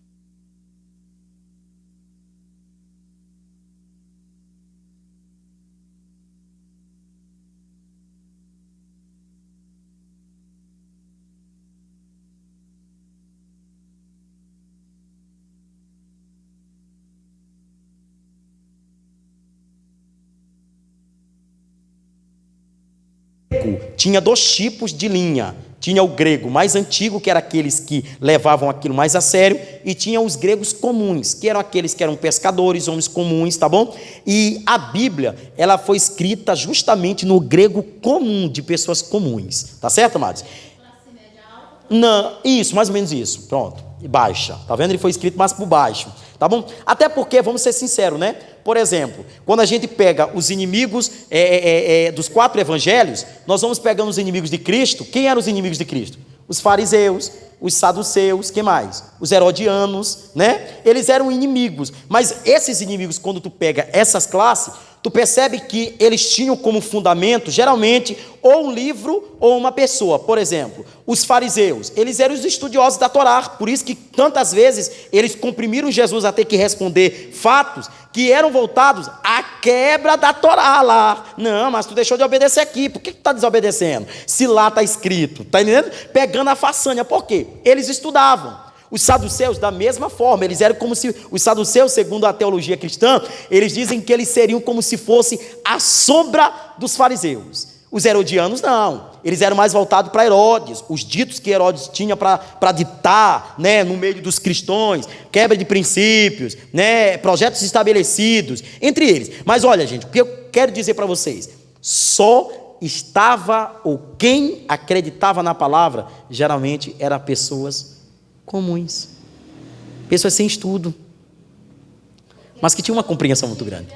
Tinha dois tipos de linha. Tinha o grego mais antigo, que era aqueles que levavam aquilo mais a sério, e tinha os gregos comuns, que eram aqueles que eram pescadores, homens comuns, tá bom? E a Bíblia, ela foi escrita justamente no grego comum, de pessoas comuns, tá certo, amados? Não, isso, mais ou menos isso, pronto, e baixa, tá vendo? Ele foi escrito mais por baixo, tá bom? Até porque, vamos ser sinceros, né? Por exemplo, quando a gente pega os inimigos dos 4 evangelhos, nós vamos pegando os inimigos de Cristo. Quem eram os inimigos de Cristo? Os fariseus, os saduceus, quem mais? Os herodianos, né? Eles eram inimigos, mas esses inimigos, quando tu pega essas classes, tu percebe que eles tinham como fundamento, geralmente, ou um livro ou uma pessoa. Por exemplo, os fariseus, eles eram os estudiosos da Torá, por isso que tantas vezes eles comprimiram Jesus a ter que responder fatos que eram voltados à quebra da Torá lá. Não, mas tu deixou de obedecer aqui, por que tu está desobedecendo? Se lá está escrito, está entendendo? Pegando a façanha, por quê? Eles estudavam. Os saduceus, da mesma forma, eles eram como se... Os saduceus, segundo a teologia cristã, eles dizem que eles seriam como se fosse a sombra dos fariseus. Os herodianos, não. Eles eram mais voltados para Herodes. Os ditos que Herodes tinha para ditar, né, no meio dos cristãos, quebra de princípios, né, projetos estabelecidos, entre eles. Mas olha, gente, o que eu quero dizer para vocês, só estava, ou quem acreditava na palavra, geralmente eram pessoas comuns, pessoas sem estudo, mas que tinham uma compreensão muito grande.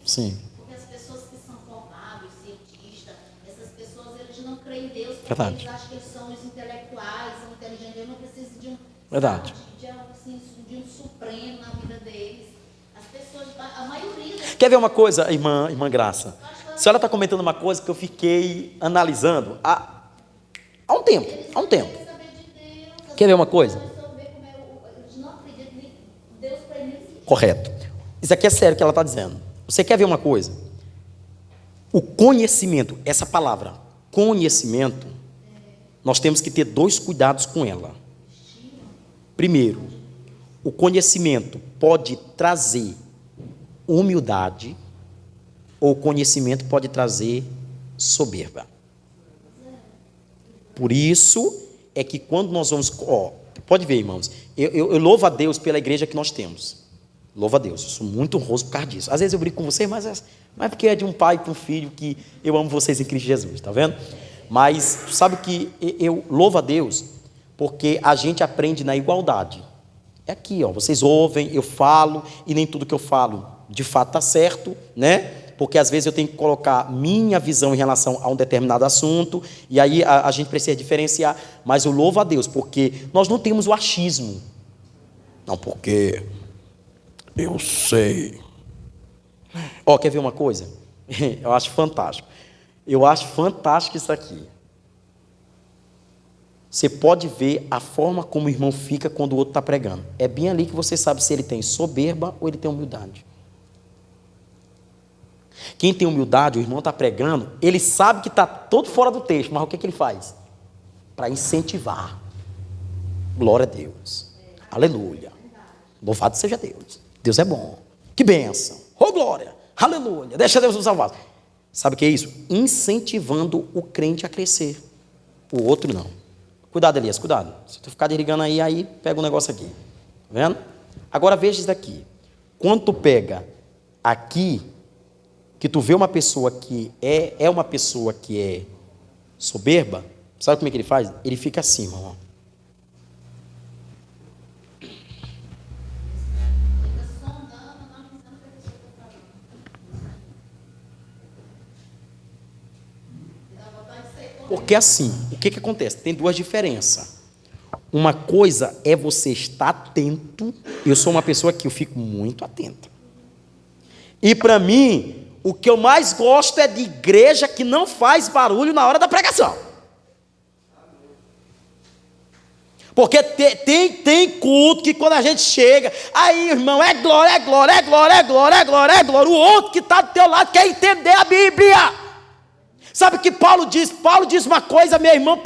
Sim. Porque as pessoas que são formadas, cientistas, essas pessoas, eles não creem em Deus, porque Verdade. eles acham que eles são os intelectuais, são inteligentes, eles não precisam de um, Verdade. sabe, de algo assim, de um supremo na vida deles. As pessoas, a maioria das... Quer ver uma coisa, irmã Graça? A senhora está comentando uma coisa que eu fiquei analisando há um tempo. Quer ver uma coisa? Correto. Isso aqui é sério que ela está dizendo. Você quer ver uma coisa? O conhecimento, essa palavra, conhecimento, nós temos que ter 2 cuidados com ela. Primeiro, o conhecimento pode trazer humildade, ou o conhecimento pode trazer soberba. Por isso é que quando nós vamos... pode ver, irmãos, eu louvo a Deus pela igreja que nós temos. Louvo a Deus, eu sou muito honroso por causa disso. Às vezes eu brigo com vocês, mas porque é de um pai para um filho que eu amo vocês em Cristo Jesus, tá vendo? Mas sabe que eu louvo a Deus porque a gente aprende na igualdade. É aqui, vocês ouvem, eu falo, e nem tudo que eu falo de fato está certo, né? Porque às vezes eu tenho que colocar minha visão em relação a um determinado assunto, e aí a gente precisa diferenciar, mas eu louvo a Deus, porque nós não temos o achismo. Não, porque eu sei. Quer ver uma coisa? Eu acho fantástico. Eu acho fantástico isso aqui. Você pode ver a forma como o irmão fica quando o outro está pregando. É bem ali que você sabe se ele tem soberba ou ele tem humildade. Quem tem humildade, o irmão está pregando, ele sabe que está todo fora do texto, mas o que ele faz? Para incentivar. Glória a Deus. Aleluia. Louvado seja Deus. Deus é bom. Que bênção. Oh, glória. Aleluia. Deixa Deus nos salvar. Sabe o que é isso? Incentivando o crente a crescer. O outro não. Cuidado, Elias, cuidado. Se tu ficar desligando aí pega um negócio aqui. Tá vendo? Agora veja isso daqui. Quando tu pega aqui, que tu vê uma pessoa que é uma pessoa que é soberba, sabe como é que ele faz? Ele fica assim, irmão. Porque assim, o que acontece? Tem 2 diferenças. Uma coisa é você estar atento. Eu sou uma pessoa que eu fico muito atento. E para mim, o que eu mais gosto é de igreja que não faz barulho na hora da pregação. Porque tem culto que quando a gente chega, aí, irmão, é glória, é glória, é glória, é glória, é glória, é glória. O outro que está do teu lado quer entender a Bíblia. Sabe o que Paulo diz? Paulo diz uma coisa, meu irmão,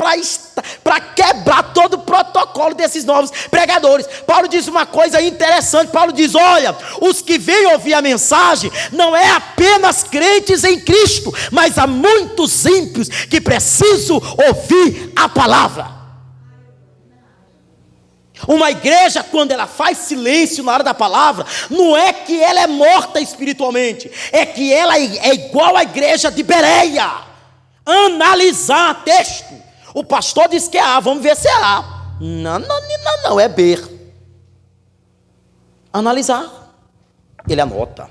para quebrar todo o protocolo desses novos pregadores. Paulo diz uma coisa interessante. Paulo diz: olha, os que vêm ouvir a mensagem não é apenas crentes em Cristo, mas há muitos ímpios que precisam ouvir a palavra. Uma igreja, quando ela faz silêncio na hora da palavra, não é que ela é morta espiritualmente, é que ela é igual à igreja de Bereia. Analisar texto. O pastor diz que é A, vamos ver se é A. Não, é B. Analisar. Ele anota.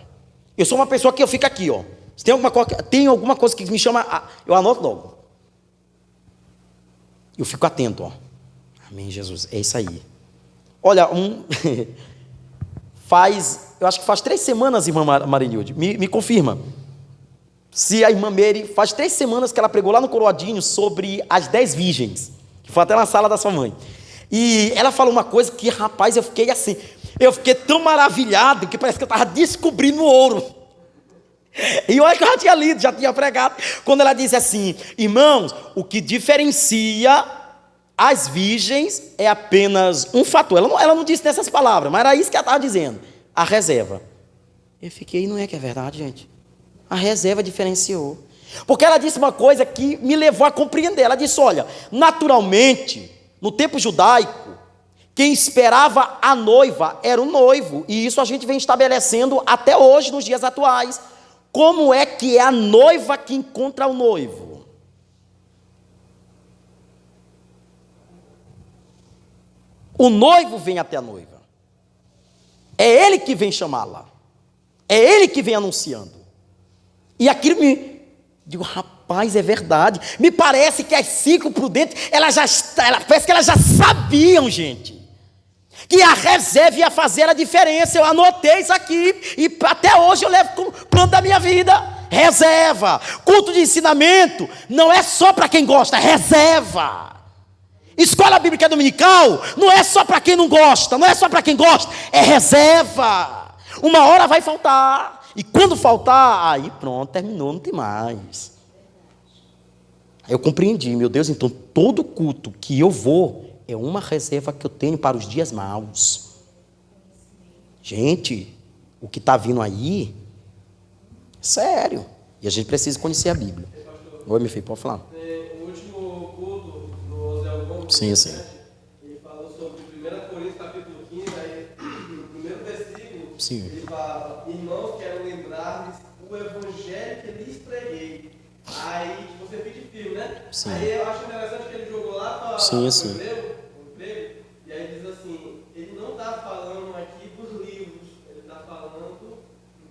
Eu sou uma pessoa que eu fico aqui, ó. Se tem alguma coisa que me chama, eu anoto logo. Eu fico atento, ó. Amém, Jesus, é isso aí. Olha, eu acho que faz 3 semanas, irmã Marinilde, me confirma. Se a irmã Mary, faz 3 semanas que ela pregou lá no Coroadinho sobre as 10 virgens, que foi até na sala da sua mãe. E ela falou uma coisa que, rapaz, eu fiquei assim, eu fiquei tão maravilhado que parece que eu estava descobrindo o ouro. E olha que eu já tinha lido, já tinha pregado, quando ela disse assim: irmãos, o que diferencia as virgens é apenas um fator. Ela não disse nessas palavras, mas era isso que ela estava dizendo: a reserva. Eu fiquei, não é que é verdade, gente? A reserva diferenciou. Porque ela disse uma coisa que me levou a compreender. Ela disse: olha, naturalmente, no tempo judaico, quem esperava a noiva era o noivo. E isso a gente vem estabelecendo até hoje, nos dias atuais. Como é que é a noiva que encontra o noivo? O noivo vem até a noiva. É ele que vem chamá-la. É ele que vem anunciando. E aquilo digo, rapaz, é verdade. Me parece que as 5 prudentes, parece que elas já sabiam, gente, que a reserva ia fazer a diferença. Eu anotei isso aqui e até hoje eu levo como plano da minha vida. Reserva. Culto de ensinamento não é só para quem gosta, é reserva. Escola bíblica dominical não é só para quem não gosta, não é só para quem gosta, é reserva. Uma hora vai faltar. E quando faltar, aí pronto, terminou, não tem mais. Aí eu compreendi, meu Deus, então todo culto que eu vou é uma reserva que eu tenho para os dias maus. Gente, o que está vindo aí, é sério. E a gente precisa conhecer a Bíblia. Oi, meu filho, pode falar. O último culto do Zé Gomes, sim. Ele falou sobre 1 Coríntios capítulo 15, aí no primeiro versículo, sim. Ele fala: irmãos, quero lembrar-lhes o evangelho que lhes preguei. Aí você pede firme, né? Sim. Aí eu acho interessante que ele jogou lá para o emprego, e aí diz assim: ele não está falando aqui dos livros, ele está falando do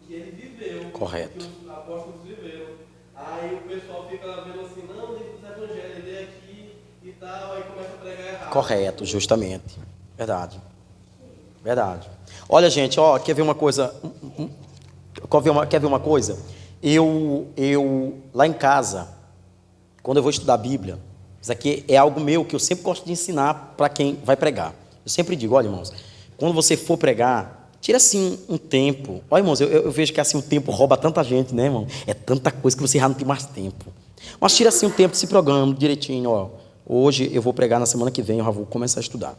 que ele viveu. Correto. Do que os apóstolos viveram. Aí o pessoal fica vendo assim: não, o livro dos evangelhos, ele é aqui e tal, aí começa a pregar errado. Correto, justamente. Verdade. Olha, gente, ó, quer ver uma coisa? Quer ver uma coisa? Eu lá em casa, quando eu vou estudar a Bíblia, isso aqui é algo meu que eu sempre gosto de ensinar para quem vai pregar. Eu sempre digo: olha, irmãos, quando você for pregar, tira assim um tempo. Olha, irmãos, eu vejo que assim o tempo rouba tanta gente, né, irmão? É tanta coisa que você já não tem mais tempo. Mas tira assim um tempo, se programa direitinho, ó. Hoje eu vou pregar, na semana que vem eu já vou começar a estudar.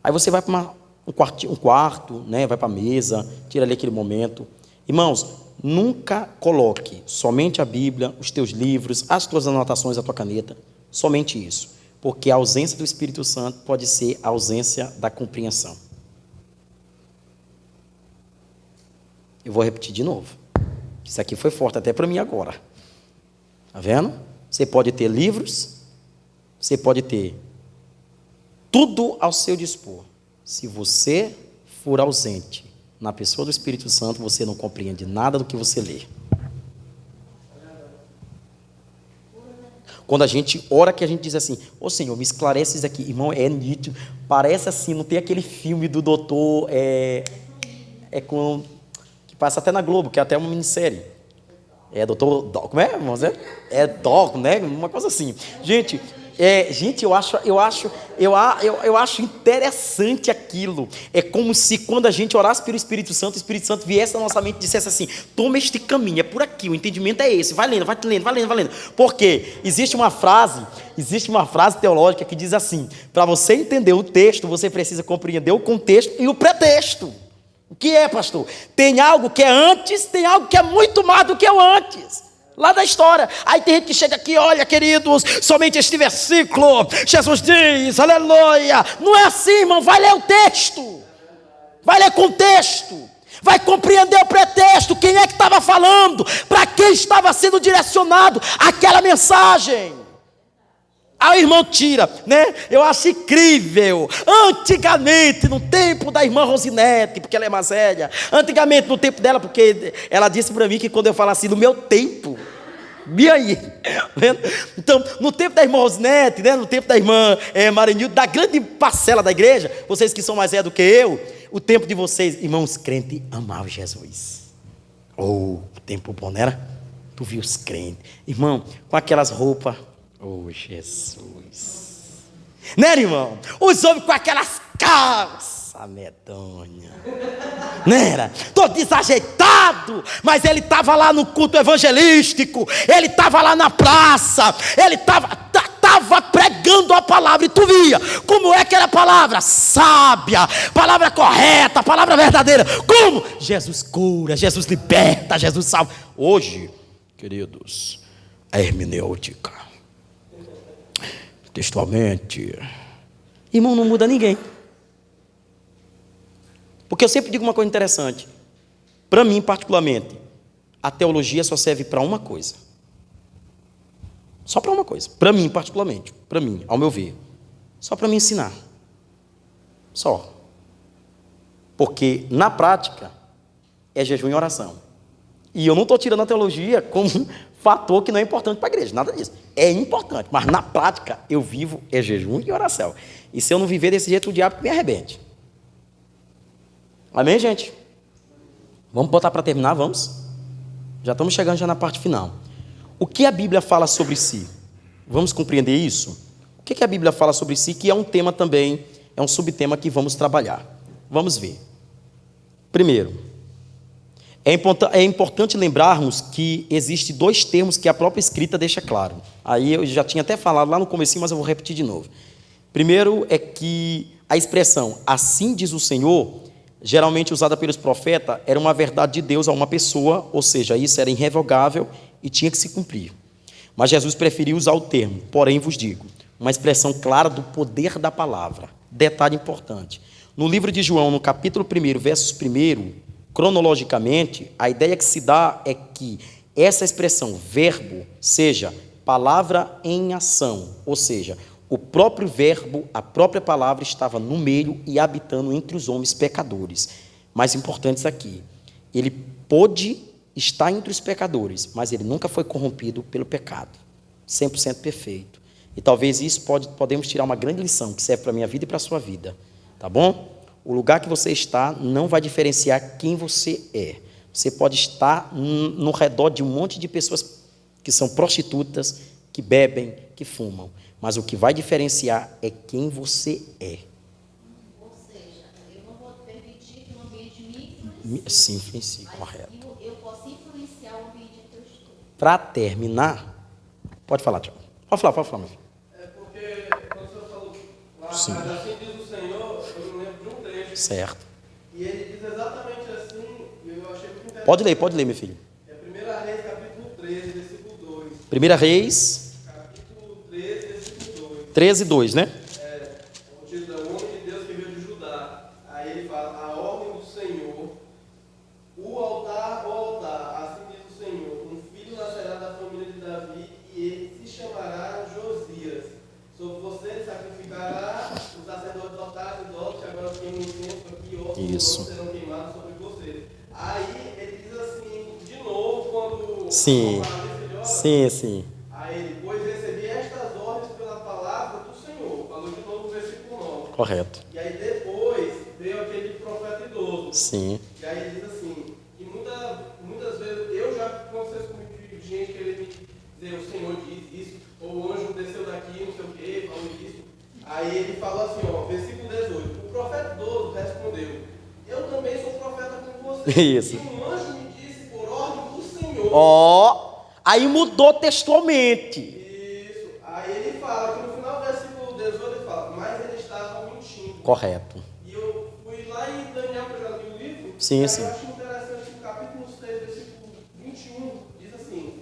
Aí você vai para um quarto, né? Vai para a mesa, tira ali aquele momento. Irmãos, nunca coloque somente a Bíblia, os teus livros, as tuas anotações, a tua caneta, somente isso. Porque a ausência do Espírito Santo pode ser a ausência da compreensão. Eu vou repetir de novo. Isso aqui foi forte até para mim agora. Tá vendo? Você pode ter livros, você pode ter tudo ao seu dispor. Se você for ausente na pessoa do Espírito Santo, você não compreende nada do que você lê. Quando a gente ora, que a gente diz assim, ô Senhor, me esclarece isso aqui. Irmão, é nítido. Parece assim, não tem aquele filme do doutor, que passa até na Globo, que é até uma minissérie. É doutor, como é, irmãos? É Doc, né? Uma coisa assim. Gente, eu acho interessante aquilo. É como se quando a gente orasse pelo Espírito Santo, o Espírito Santo viesse na nossa mente e dissesse assim, toma este caminho, é por aqui, o entendimento é esse, vai lendo. Porque existe uma frase teológica que diz assim, para você entender o texto, você precisa compreender o contexto e o pretexto. O que é, pastor? Tem algo que é antes, tem algo que é muito mais do que o antes. Lá da história. Aí tem gente que chega aqui, olha, queridos, somente este versículo, Jesus diz, aleluia. Não é assim, irmão, vai ler o texto. Vai ler contexto. Vai compreender o pretexto, quem é que estava falando, para quem estava sendo direcionado aquela mensagem. Aí o irmão tira, né? Eu acho incrível. Antigamente, no tempo da irmã Rosinete, porque ela é mais velha. Antigamente, no tempo dela, porque ela disse para mim que quando eu falo assim, no meu tempo. E aí? Então, no tempo da irmã Rosinete, né? No tempo da irmã Marinildo, da grande parcela da igreja, vocês que são mais velhos do que eu, o tempo de vocês, irmãos crentes, amavam Jesus. O tempo bom, não era? Tu viu os crentes. Irmão, com aquelas roupas. Oh, Jesus. Né, irmão? Os homens com aquelas calças medonha. Né, era? Todo desajeitado. Mas ele estava lá no culto evangelístico. Ele estava lá na praça. Ele estava pregando a palavra. E tu via como é que era a palavra sábia, palavra correta, palavra verdadeira. Como? Jesus cura, Jesus liberta, Jesus salva. Hoje, queridos, a hermenêutica. Textualmente, irmão, não muda ninguém. Porque eu sempre digo uma coisa interessante. Para mim, particularmente, a teologia só serve para uma coisa. Só para uma coisa. Para mim, particularmente. Para mim, ao meu ver. Só para me ensinar. Só. Porque, na prática, é jejum e oração. E eu não estou tirando a teologia como fator que não é importante para a igreja, nada disso. É importante, mas na prática eu vivo jejum e oração. E se eu não viver desse jeito, o diabo me arrebente. Amém, gente? Vamos botar para terminar, vamos? Já estamos chegando já na parte final. O que a Bíblia fala sobre si? Vamos compreender isso? O que a Bíblia fala sobre si, que é um tema também, é um subtema que vamos trabalhar. Vamos ver. Primeiro, é importante lembrarmos que existem dois termos que a própria escrita deixa claro. Aí eu já tinha até falado lá no comecinho, mas eu vou repetir de novo. Primeiro é que a expressão assim diz o Senhor, geralmente usada pelos profetas, era uma verdade de Deus a uma pessoa, ou seja, isso era irrevogável e tinha que se cumprir. Mas Jesus preferiu usar o termo, porém vos digo, uma expressão clara do poder da palavra. Detalhe importante. No livro de João, no capítulo 1, versos 1, cronologicamente, a ideia que se dá é que essa expressão, verbo, seja palavra em ação, ou seja, o próprio verbo, a própria palavra estava no meio e habitando entre os homens pecadores. Mais importantes aqui, ele pôde estar entre os pecadores, mas ele nunca foi corrompido pelo pecado, 100% perfeito. E talvez isso podemos tirar uma grande lição que serve para a minha vida e para a sua vida, tá bom? O lugar que você está não vai diferenciar quem você é. Você pode estar no redor de um monte de pessoas que são prostitutas, que bebem, que fumam. Mas o que vai diferenciar é quem você é. Ou seja, eu não vou permitir que o ambiente me influencie. Sim, influencie, correto. Eu posso influenciar o ambiente que eu estou. Para terminar, pode falar, Tiago. Pode falar, meu filho. É porque, quando o senhor falou lá, Sim. mas assim diz o Senhor, eu me lembro de um trecho. Certo. E ele diz exatamente assim, e eu achei muito interessante. Pode ler, meu filho. É 1 Reis, capítulo 13, versículo 2. 1 Reis, Capítulo 13, versículo 2. 13, 2, né? O título é O Homem de Deus que veio de Judá. Aí ele fala, a ordem do Senhor, o altar, assim diz o Senhor, um filho nascerá da família de Davi e ele se chamará Josias. Sobre você ele sacrificará os sacerdotes do altar e agora queimam incenso aqui, outros serão queimados sobre você. Aí ele diz assim, de novo, quando... Sim. Sim. Aí ele, pois recebi esta Correto. E aí depois veio aquele profeta idoso. Sim. E aí diz assim, que muitas vezes eu já aconteceu comigo de gente querer me dizer, o Senhor diz isso, ou o anjo desceu daqui, não sei o quê, falou isso. Aí ele falou assim, ó, versículo 18, o profeta idoso respondeu, eu também sou profeta como você. Isso. E um anjo me disse por ordem do Senhor. Ó, aí mudou textualmente. Isso. Aí ele fala, que no final do versículo 18 ele fala, mas ele estava mentindo. Correto. E eu fui lá em Daniel, que eu já li o livro. Sim, e sim. Eu acho interessante o capítulo 6, versículo 21, diz assim,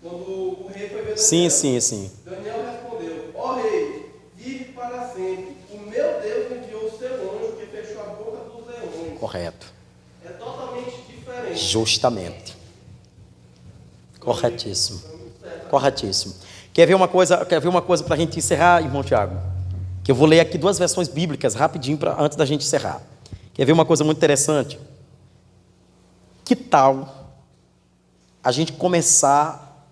quando o rei foi ver Daniel. Sim. Daniel respondeu, ó rei, vive para sempre. O meu Deus enviou o seu anjo que fechou a boca dos leões. Correto. É totalmente diferente. Justamente. Corretíssimo. Corretíssimo. Quer ver uma coisa para a gente encerrar, irmão Tiago? Que eu vou ler aqui 2 versões bíblicas rapidinho antes da gente encerrar. Quer ver uma coisa muito interessante? Que tal a gente começar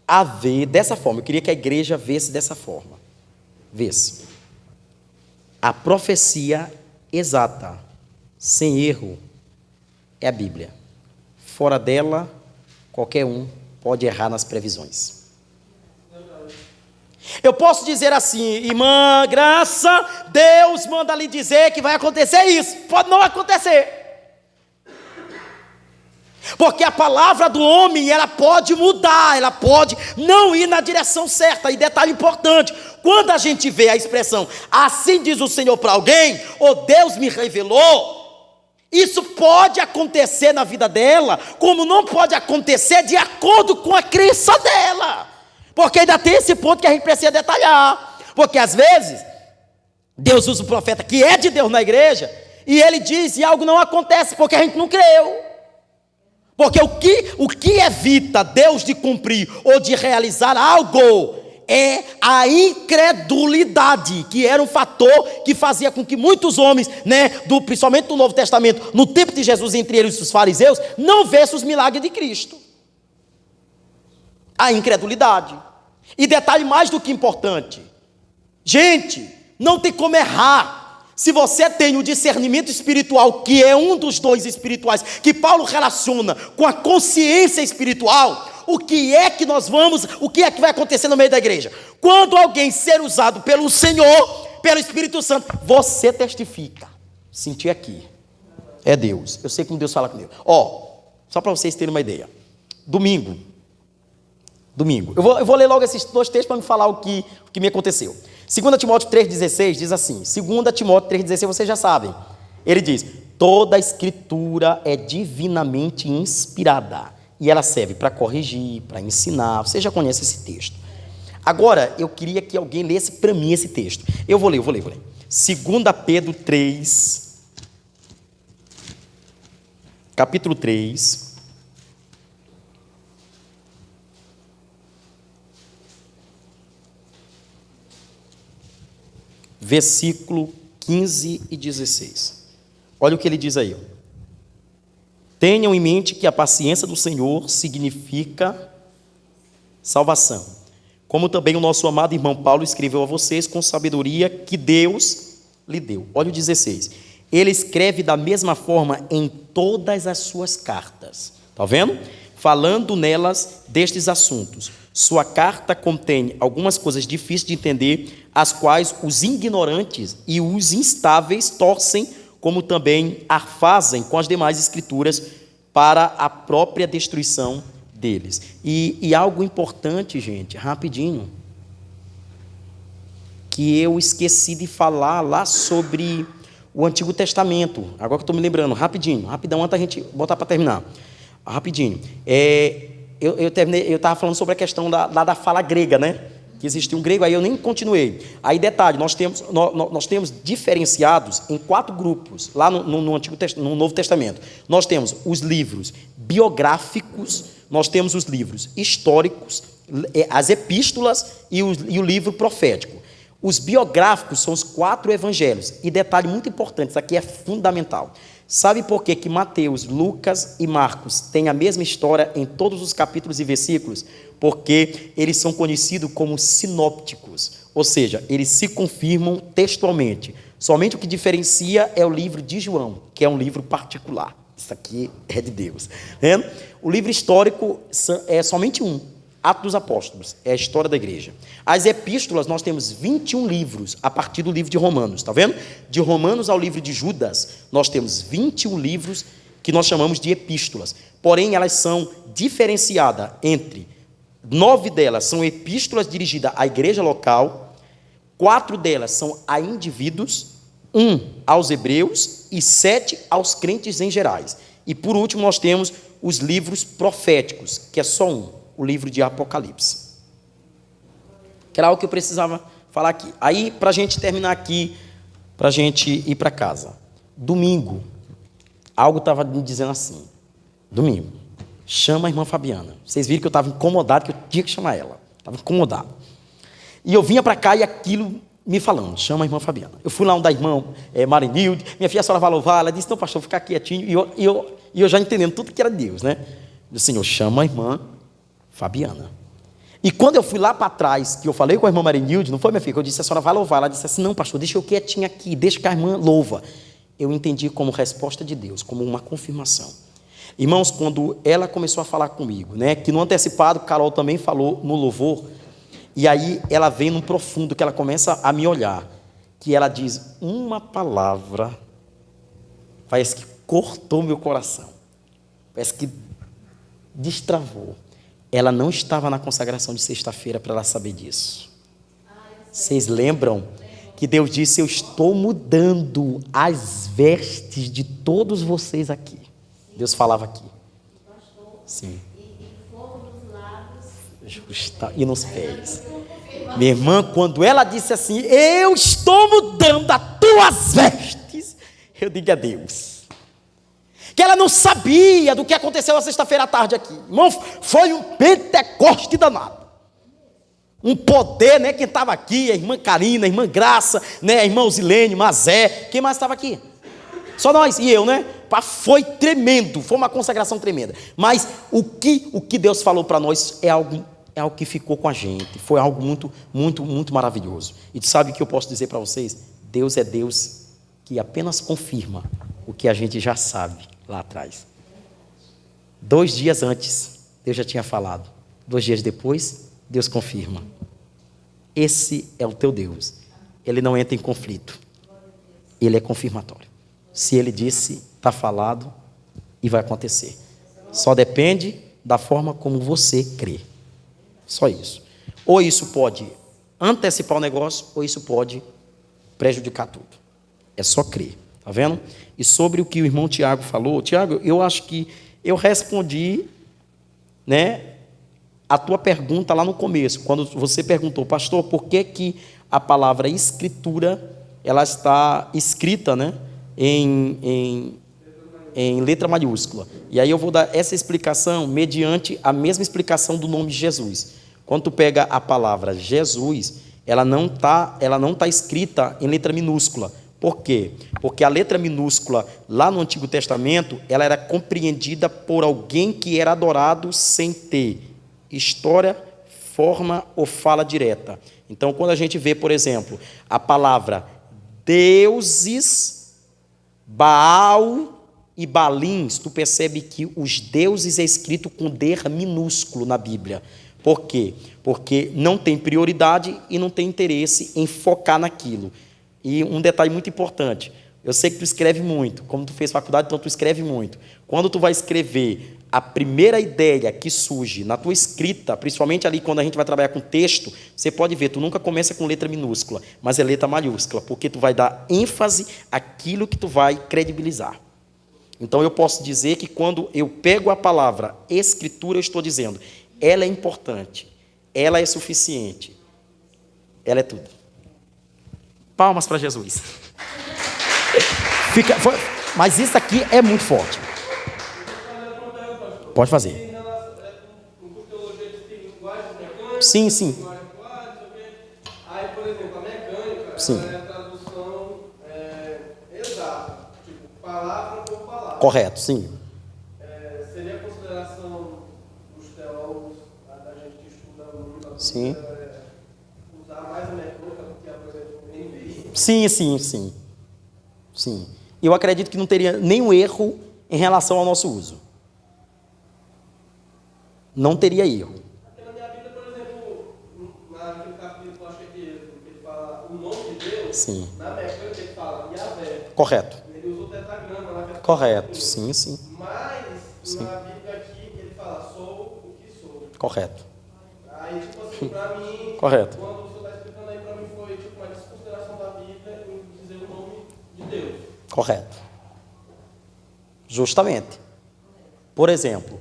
a ver dessa forma? Eu queria que a igreja visse dessa forma. Vê-se. A profecia exata, sem erro, é a Bíblia. Fora dela, qualquer um pode errar nas previsões. Eu posso dizer assim, irmã Graça, Deus manda lhe dizer que vai acontecer isso. Pode não acontecer. Porque a palavra do homem, ela pode mudar, ela pode não ir na direção certa. E detalhe importante, quando a gente vê a expressão, assim diz o Senhor para alguém, ou Deus me revelou, isso pode acontecer na vida dela, como não pode acontecer de acordo com a crença dela. Porque ainda tem esse ponto que a gente precisa detalhar. Porque às vezes, Deus usa o profeta que é de Deus na igreja, e ele diz e algo não acontece, porque a gente não creu. Porque o que evita Deus de cumprir ou de realizar algo é a incredulidade, que era um fator que fazia com que muitos homens, principalmente do Novo Testamento, no tempo de Jesus, entre eles os fariseus, não vissem os milagres de Cristo. A incredulidade. E detalhe mais do que importante, gente, não tem como errar. Se você tem o discernimento espiritual, que é um dos dons espirituais, que Paulo relaciona com a consciência espiritual, o que é que vai acontecer no meio da igreja? Quando alguém ser usado pelo Senhor, pelo Espírito Santo, você testifica. Senti aqui. É Deus. Eu sei como Deus fala comigo. Só para vocês terem uma ideia. Domingo. Eu vou ler logo esses 2 textos para me falar o que me aconteceu. 2 Timóteo 3,16 diz assim, 2 Timóteo 3,16 vocês já sabem. Ele diz, toda a escritura é divinamente inspirada. E ela serve para corrigir, para ensinar. Você já conhece esse texto. Agora, eu queria que alguém lesse para mim esse texto. Eu vou ler. 2 Pedro 3, capítulo 3. Versículo 15 e 16. Olha o que ele diz aí. Tenham em mente que a paciência do Senhor significa salvação. Como também o nosso amado irmão Paulo escreveu a vocês com sabedoria que Deus lhe deu. Olha o 16. Ele escreve da mesma forma em todas as suas cartas. Está vendo? Falando nelas destes assuntos. Sua carta contém algumas coisas difíceis de entender, as quais os ignorantes e os instáveis torcem, como também a fazem com as demais escrituras para a própria destruição deles. E algo importante, gente, rapidinho, que eu esqueci de falar lá sobre o Antigo Testamento. Agora que eu estou me lembrando, rapidão, antes da gente botar para terminar. Rapidinho. Eu estava falando sobre a questão da fala grega, que existia um grego, aí eu nem continuei. Aí, detalhe, nós temos diferenciados em 4 grupos, lá no Novo Testamento. Nós temos os livros biográficos, nós temos os livros históricos, as epístolas e o livro profético. Os biográficos são os 4 evangelhos. E detalhe muito importante, isso aqui é fundamental. Sabe por que Mateus, Lucas e Marcos têm a mesma história em todos os capítulos e versículos? Porque eles são conhecidos como sinópticos, ou seja, eles se confirmam textualmente. Somente o que diferencia é o livro de João, que é um livro particular. Isso aqui é de Deus. Vendo? O livro histórico é somente um, Atos dos Apóstolos, é a história da igreja. As epístolas, nós temos 21 livros a partir do livro de Romanos, está vendo? De Romanos ao livro de Judas, nós temos 21 livros que nós chamamos de epístolas. Porém, elas são diferenciadas entre 9 delas são epístolas dirigidas à igreja local, 4 delas são a indivíduos, 1 aos hebreus e 7 aos crentes em gerais. E por último nós temos os livros proféticos, que é só um, o livro de Apocalipse. Que era algo que eu precisava falar aqui. Aí, para a gente terminar aqui, para a gente ir para casa. Domingo, algo estava me dizendo assim, domingo, chama a irmã Fabiana. Vocês viram que eu estava incomodado, que eu tinha que chamar ela. Estava incomodado. E eu vinha para cá e aquilo me falando, chama a irmã Fabiana. Eu fui lá onde a irmã Marinilde, minha filha, a senhora vai louvar, ela disse, não, pastor, ficar quietinho, e eu já entendendo tudo que era Deus, né? Eu disse, Senhor, chama a irmã Fabiana. E quando eu fui lá para trás, que eu falei com a irmã Marinilde, não foi, minha filha, que eu disse, a senhora vai louvar, ela disse assim, não, pastor, deixa eu quietinho aqui, deixa que a irmã louva. Eu entendi como resposta de Deus, como uma confirmação. Irmãos, quando ela começou a falar comigo, né, que no antecipado, Carol também falou no louvor, e aí ela vem num profundo, que ela começa a me olhar, que ela diz uma palavra, parece que cortou meu coração, parece que destravou. Ela não estava na consagração de sexta-feira para ela saber disso. Vocês lembram que Deus disse, eu estou mudando as vestes de todos vocês aqui. Deus falava aqui. Sim. Justa, e nos pés. Minha irmã, quando ela disse assim, eu estou mudando as tuas vestes, eu digo a Deus. Que ela não sabia do que aconteceu na sexta-feira à tarde aqui. Irmão, foi um Pentecoste danado. Um poder, né? Quem estava aqui, a irmã Karina, a irmã Graça, né? A irmã Zilene, Mazé. Quem mais estava aqui? Só nós e eu, né? Foi tremendo, foi uma consagração tremenda. Mas o que Deus falou para nós é algo que ficou com a gente. Foi algo muito, muito, muito maravilhoso. E sabe o que eu posso dizer para vocês? Deus é Deus que apenas confirma o que a gente já sabe lá atrás. 2 dias antes, Deus já tinha falado. 2 dias depois, Deus confirma. Esse é o teu Deus. Ele não entra em conflito. Ele é confirmatório. Se ele disse, está falado e vai acontecer. Só depende da forma como você crê. Só isso. Ou isso pode antecipar o negócio, ou isso pode prejudicar tudo. É só crer. Está vendo? E sobre o que o irmão Tiago falou, Tiago, eu acho que eu respondi, né, a tua pergunta lá no começo, quando você perguntou, pastor, por que a palavra escritura, ela está escrita, né, em letra maiúscula. E aí eu vou dar essa explicação mediante a mesma explicação do nome Jesus. Quando tu pega a palavra Jesus, ela não tá escrita em letra minúscula. Por quê? Porque a letra minúscula, lá no Antigo Testamento, ela era compreendida por alguém que era adorado sem ter história, forma ou fala direta. Então, quando a gente vê, por exemplo, a palavra deuses, Baal e Balins, tu percebe que os deuses é escrito com D minúsculo na Bíblia. Por quê? Porque não tem prioridade e não tem interesse em focar naquilo. E um detalhe muito importante, eu sei que tu escreve muito, como tu fez faculdade, então tu escreve muito. Quando tu vai escrever, a primeira ideia que surge na tua escrita, principalmente ali quando a gente vai trabalhar com texto, você pode ver, tu nunca começa com letra minúscula, mas é letra maiúscula, porque tu vai dar ênfase àquilo que tu vai credibilizar. Então eu posso dizer que quando eu pego a palavra escritura, eu estou dizendo, ela é importante, ela é suficiente, ela é tudo. Palmas para Jesus. Mas isso aqui é muito forte. Pode fazer. Sim, sim. Aí, por exemplo, a mecânica, sim. É a tradução exata, tipo, palavra por palavra. Correto, sim. Seria a consideração dos teólogos, da gente que estuda muito, sim. Usar mais a mecânica do que, por exemplo, NVI. Sim. Sim. Eu acredito que não teria nenhum erro em relação ao nosso uso. Não teria erro. Aqui na minha Bíblia, por exemplo, naquele capítulo, acho que ele fala o nome de Deus. Sim. Na mecânica ele fala Yahvé. Correto. Ele usa o tetragrama lá. Correto, sim, sim. Mas, Sim. na Bíblia aqui, ele fala, sou o que sou. Correto. Aí, tipo assim, pra mim, Correto. quando o senhor está explicando aí, pra mim foi tipo uma desconsideração da Bíblia em dizer o nome de Deus. Correto. Justamente. Por exemplo,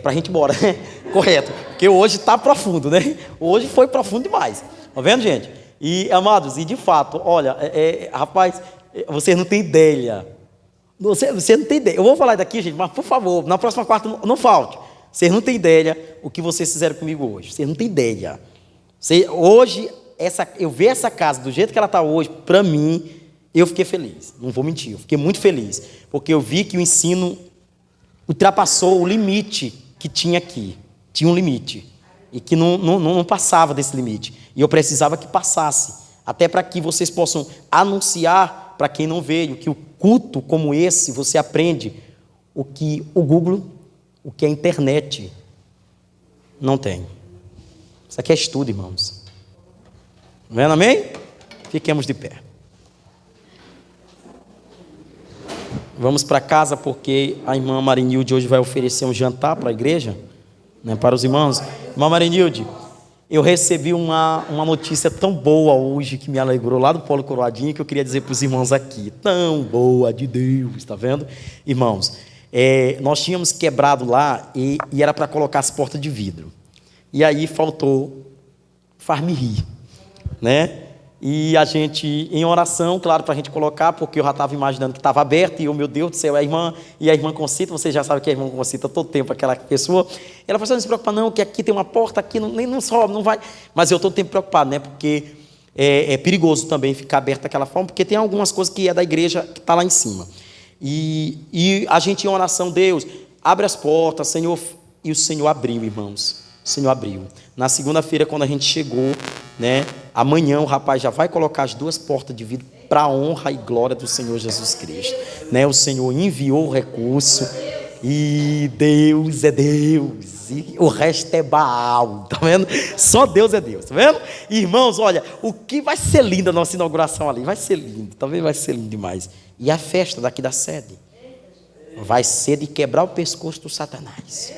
para a gente ir embora, né? Correto. Porque hoje está profundo, né? Hoje foi profundo demais. Tá vendo, gente? E, amados, e de fato, olha, rapaz, vocês não têm ideia. Você não tem ideia. Eu vou falar daqui, gente, mas por favor, na próxima quarta não falte. Vocês não têm ideia o que vocês fizeram comigo hoje. Vocês não têm ideia. Hoje, eu ver essa casa do jeito que ela está hoje, para mim, eu fiquei feliz. Não vou mentir, eu fiquei muito feliz. Porque eu vi que o ensino ultrapassou o limite que tinha aqui. Tinha um limite. E que não passava desse limite. E eu precisava que passasse. Até para que vocês possam anunciar para quem não veio que o culto como esse, você aprende o que o Google, o que a internet não tem. Isso aqui é estudo, irmãos. Vendo, amém? Fiquemos de pé. Vamos para casa porque a irmã Marinilde hoje vai oferecer um jantar para a igreja, né, para os irmãos. Irmã Marinilde, eu recebi uma notícia tão boa hoje que me alegrou lá do Polo Coroadinho que eu queria dizer para os irmãos aqui. Tão boa de Deus, está vendo? Irmãos, nós tínhamos quebrado lá e era para colocar as portas de vidro. E aí faltou faz-me rir, né? E a gente, em oração, claro, para a gente colocar, porque eu já estava imaginando que estava aberto, e eu, meu Deus do céu, a irmã Concita, vocês já sabem que a irmã Concita, todo tempo, aquela pessoa, ela falou assim, não se preocupa não, que aqui tem uma porta, aqui não sobe, não vai, mas eu todo tempo preocupado, né, porque é perigoso também ficar aberto daquela forma, porque tem algumas coisas que é da igreja, que está lá em cima, e a gente, em oração, Deus, abre as portas, Senhor, e o Senhor abriu, irmãos, o Senhor abriu. Na segunda-feira, quando a gente chegou, né, amanhã o rapaz já vai colocar as 2 portas de vidro para a honra e glória do Senhor Jesus Cristo, né? O Senhor enviou o recurso e Deus é Deus e o resto é Baal, tá vendo? Só Deus é Deus, tá vendo? Irmãos, olha, o que vai ser lindo a nossa inauguração ali, vai ser lindo, talvez vai ser lindo demais. E a festa daqui da sede vai ser de quebrar o pescoço do Satanás.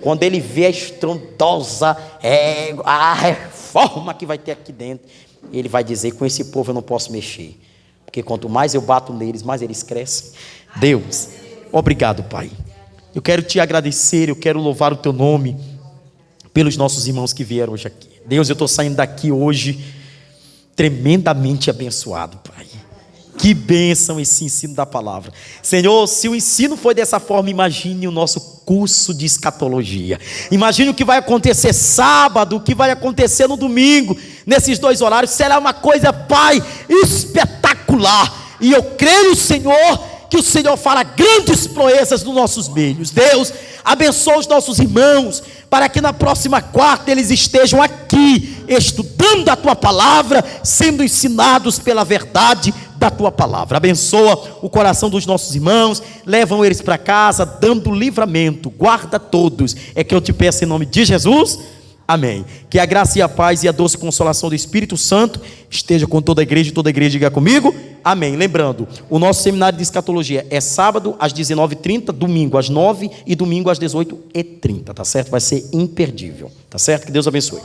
Quando ele vê a estrondosa a reforma que vai ter aqui dentro, ele vai dizer, com esse povo eu não posso mexer, porque quanto mais eu bato neles, mais eles crescem. Deus, obrigado, Pai. Eu quero te agradecer, eu quero louvar o teu nome pelos nossos irmãos que vieram hoje aqui. Deus, eu estou saindo daqui hoje tremendamente abençoado, Pai. Que bênção esse ensino da palavra. Senhor, se o ensino foi dessa forma, imagine o nosso curso de escatologia. Imagine o que vai acontecer sábado, o que vai acontecer no domingo. Nesses 2 horários, será uma coisa, Pai, espetacular. E eu creio, Senhor, que o Senhor fará grandes proezas nos nossos meios. Deus, abençoa os nossos irmãos, para que na próxima quarta eles estejam aqui, estudando a Tua palavra, sendo ensinados pela verdade da Tua palavra. Abençoa o coração dos nossos irmãos, levam eles para casa, dando livramento, guarda todos, é que eu te peço em nome de Jesus, amém. Que a graça e a paz e a doce consolação do Espírito Santo esteja com toda a igreja, e toda a igreja diga comigo, amém. Lembrando, o nosso seminário de escatologia é sábado às 19h30, domingo às 9h e domingo às 18h30, tá certo? Vai ser imperdível, tá certo? Que Deus abençoe.